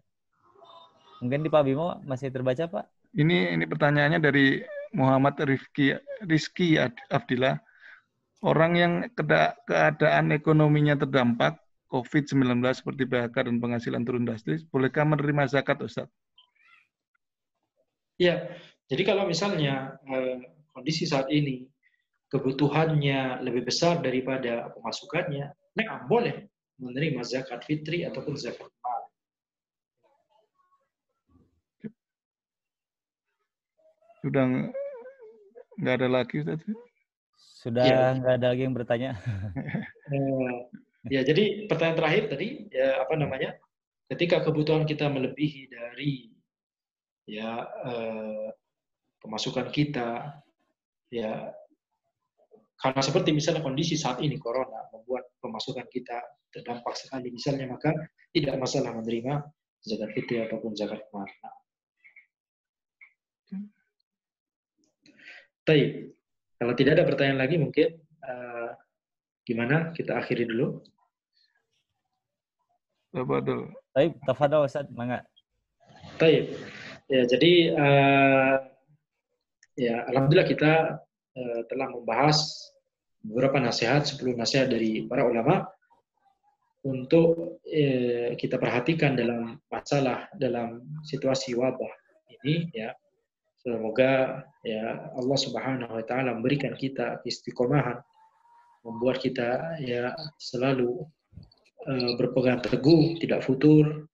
Mungkin di Pak Bimo masih terbaca, Pak? Ini pertanyaannya dari Muhammad Rizki Abdillah. Orang yang keadaan ekonominya terdampak COVID-19 seperti PHK dan penghasilan turun drastis, bolehkah menerima zakat, Ustaz? Ya, jadi kalau misalnya kondisi saat ini kebutuhannya lebih besar daripada pemasukannya, boleh menerima zakat fitri ataupun zakat mal. Sudah nggak ada lagi, Ustaz? Sudah nggak ada lagi yang bertanya. Ya, jadi pertanyaan terakhir tadi, ya ketika kebutuhan kita melebihi dari pemasukan kita, ya karena seperti misalnya kondisi saat ini corona membuat pemasukan kita terdampak sekali misalnya, maka tidak masalah menerima zakat fitri ataupun zakat mal. Baik, kalau tidak ada pertanyaan lagi mungkin gimana kita akhiri dulu. Baik, tafadhol Ustaz, mangga. Baik. Ya, jadi alhamdulillah kita telah membahas beberapa nasihat, 10 nasihat dari para ulama untuk kita perhatikan dalam situasi wabah ini ya. Semoga ya Allah Subhanahu wa taala memberikan kita istiqomahan, membuat kita ya selalu berpegang teguh, tidak futur,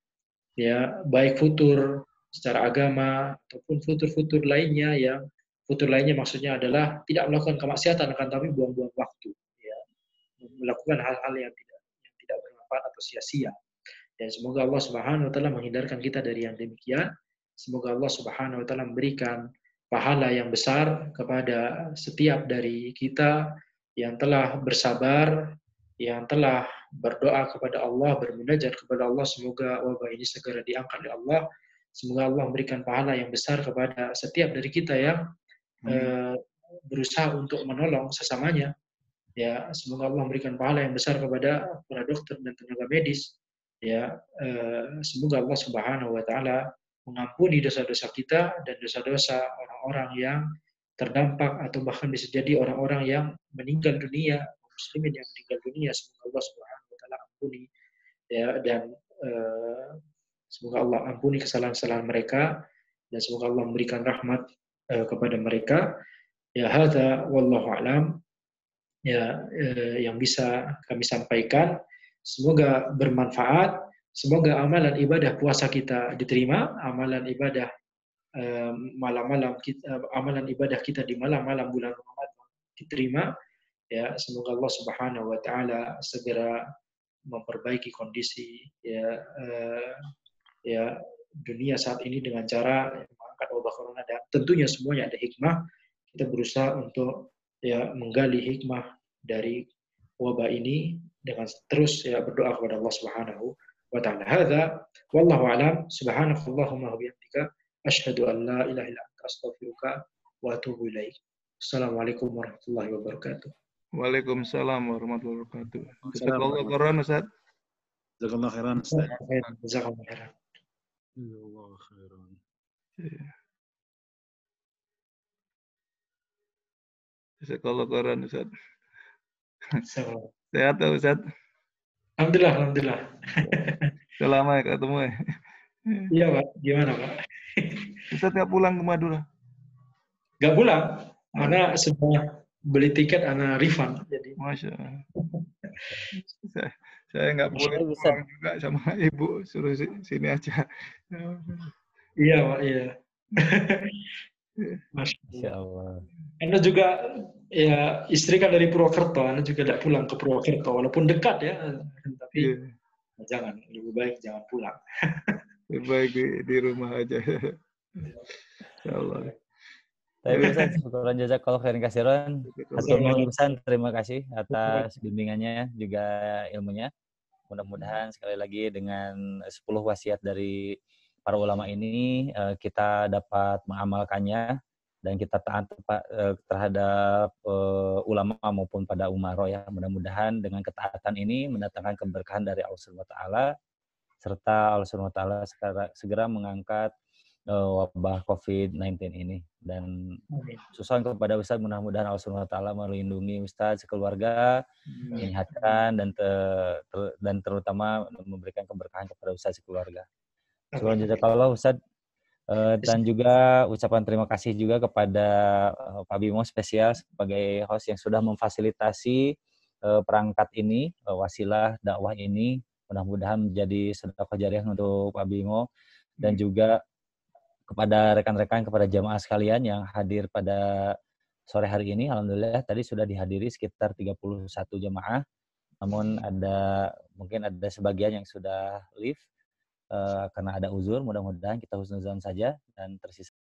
ya baik futur secara agama ataupun futur lainnya. Yang futur lainnya maksudnya adalah tidak melakukan kemaksiatan, akan tapi buang-buang waktu, ya, melakukan hal-hal yang tidak bermanfaat atau sia-sia. Dan semoga Allah Subhanahu wa taala menghindarkan kita dari yang demikian. Semoga Allah Subhanahu wa taala memberikan pahala yang besar kepada setiap dari kita yang telah bersabar, yang telah berdoa kepada Allah, bermunajat kepada Allah, semoga wabah ini segera diangkat oleh Allah. Semoga Allah memberikan pahala yang besar kepada setiap dari kita yang berusaha untuk menolong sesamanya, Ya, semoga Allah memberikan pahala yang besar kepada para dokter dan tenaga medis. Ya, semoga Allah Subhanahu wa taala mengampuni dosa-dosa kita dan dosa-dosa orang-orang yang terdampak atau bahkan bisa jadi orang-orang yang meninggal dunia, muslimin yang meninggal dunia. Semoga Allah Subhanahu wa taala ampuni, ya, dan semoga Allah ampuni kesalahan-kesalahan mereka, dan semoga Allah memberikan rahmat kepada mereka. Ya, hadza wallahu alam, ya, yang bisa kami sampaikan. Semoga bermanfaat. Semoga amalan ibadah puasa kita diterima, amalan ibadah malam-malam kita, amalan ibadah kita di malam-malam bulan Ramadan diterima. Ya, semoga Allah Subhanahu wa taala segera memperbaiki kondisi, ya, ya, dunia saat ini dengan cara mengangkat wabah corona, dan tentunya semuanya ada hikmah. Kita berusaha untuk, ya, menggali hikmah dari wabah ini dengan terus, ya, berdoa kepada Allah Subhanahu wa taala. Hadza wallahu alam. Subhanakallahumma wa bihamdika asyhadu an la ilaha illa anta astaghfiruka wa atubu ilaik. Assalamualaikum warahmatullahi wabarakatuh. Waalaikumsalam warahmatullahi wabarakatuh. Waalaikumsalam Jazakallahu khairan Ustaz. Jazakallah khairan Ustaz. Jazakallahu khairan. Jazakallah khairan. Jazakallahu khairan Ustaz. So, Sehat ya Ustaz? alhamdulillah, alhamdulillah. Sudah lama ya ketemu ya. Iya, Pak. Gimana, Pak? Ustaz nggak pulang ke Madura? Gak pulang, karena sudah beli tiket, anak refund. Jadi, Masya Allah. Saya nggak boleh Masya Allah, pulang juga sama ibu, suruh sini aja. iya, Pak, iya. Masya Insya Allah. Allah. Anda juga, ya, istri kan dari Purwokerto, Anda juga tidak pulang ke Purwokerto, walaupun dekat ya, tapi Iya. jangan, lebih baik jangan pulang. Lebih baik di rumah aja. Insya Allah. Tapi Ustaz, syukuran jazakallahu khairan kasiran. Hatur nuhun pisan, terima kasih atas bimbingannya juga ilmunya. Mudah-mudahan sekali lagi dengan 10 wasiat dari para ulama ini kita dapat mengamalkannya dan kita taat terhadap ulama maupun pada umaro ya. Mudah-mudahan dengan ketaatan ini mendatangkan keberkahan dari Allah Subhanahu wa taala, serta Allah Subhanahu wa taala segera mengangkat wabah COVID-19 ini. Dan susun kepada Ustaz, mudah-mudahan Allah Subhanahu wa taala melindungi Ustaz sekeluarga, menyehatkan dan terutama memberikan keberkahan kepada Ustaz sekeluarga. Syukur jazakallah Ustaz. Dan juga ucapan terima kasih juga kepada Pak Bimo spesial sebagai host yang sudah memfasilitasi perangkat ini, wasilah dakwah ini. Mudah-mudahan menjadi sedekah jariah untuk Pak Bimo, dan juga kepada rekan-rekan, kepada jamaah sekalian yang hadir pada sore hari ini. Alhamdulillah tadi sudah dihadiri sekitar 31 jamaah. Namun mungkin ada sebagian yang sudah leave karena ada uzur. Mudah-mudahan kita husnuzon saja dan tersisa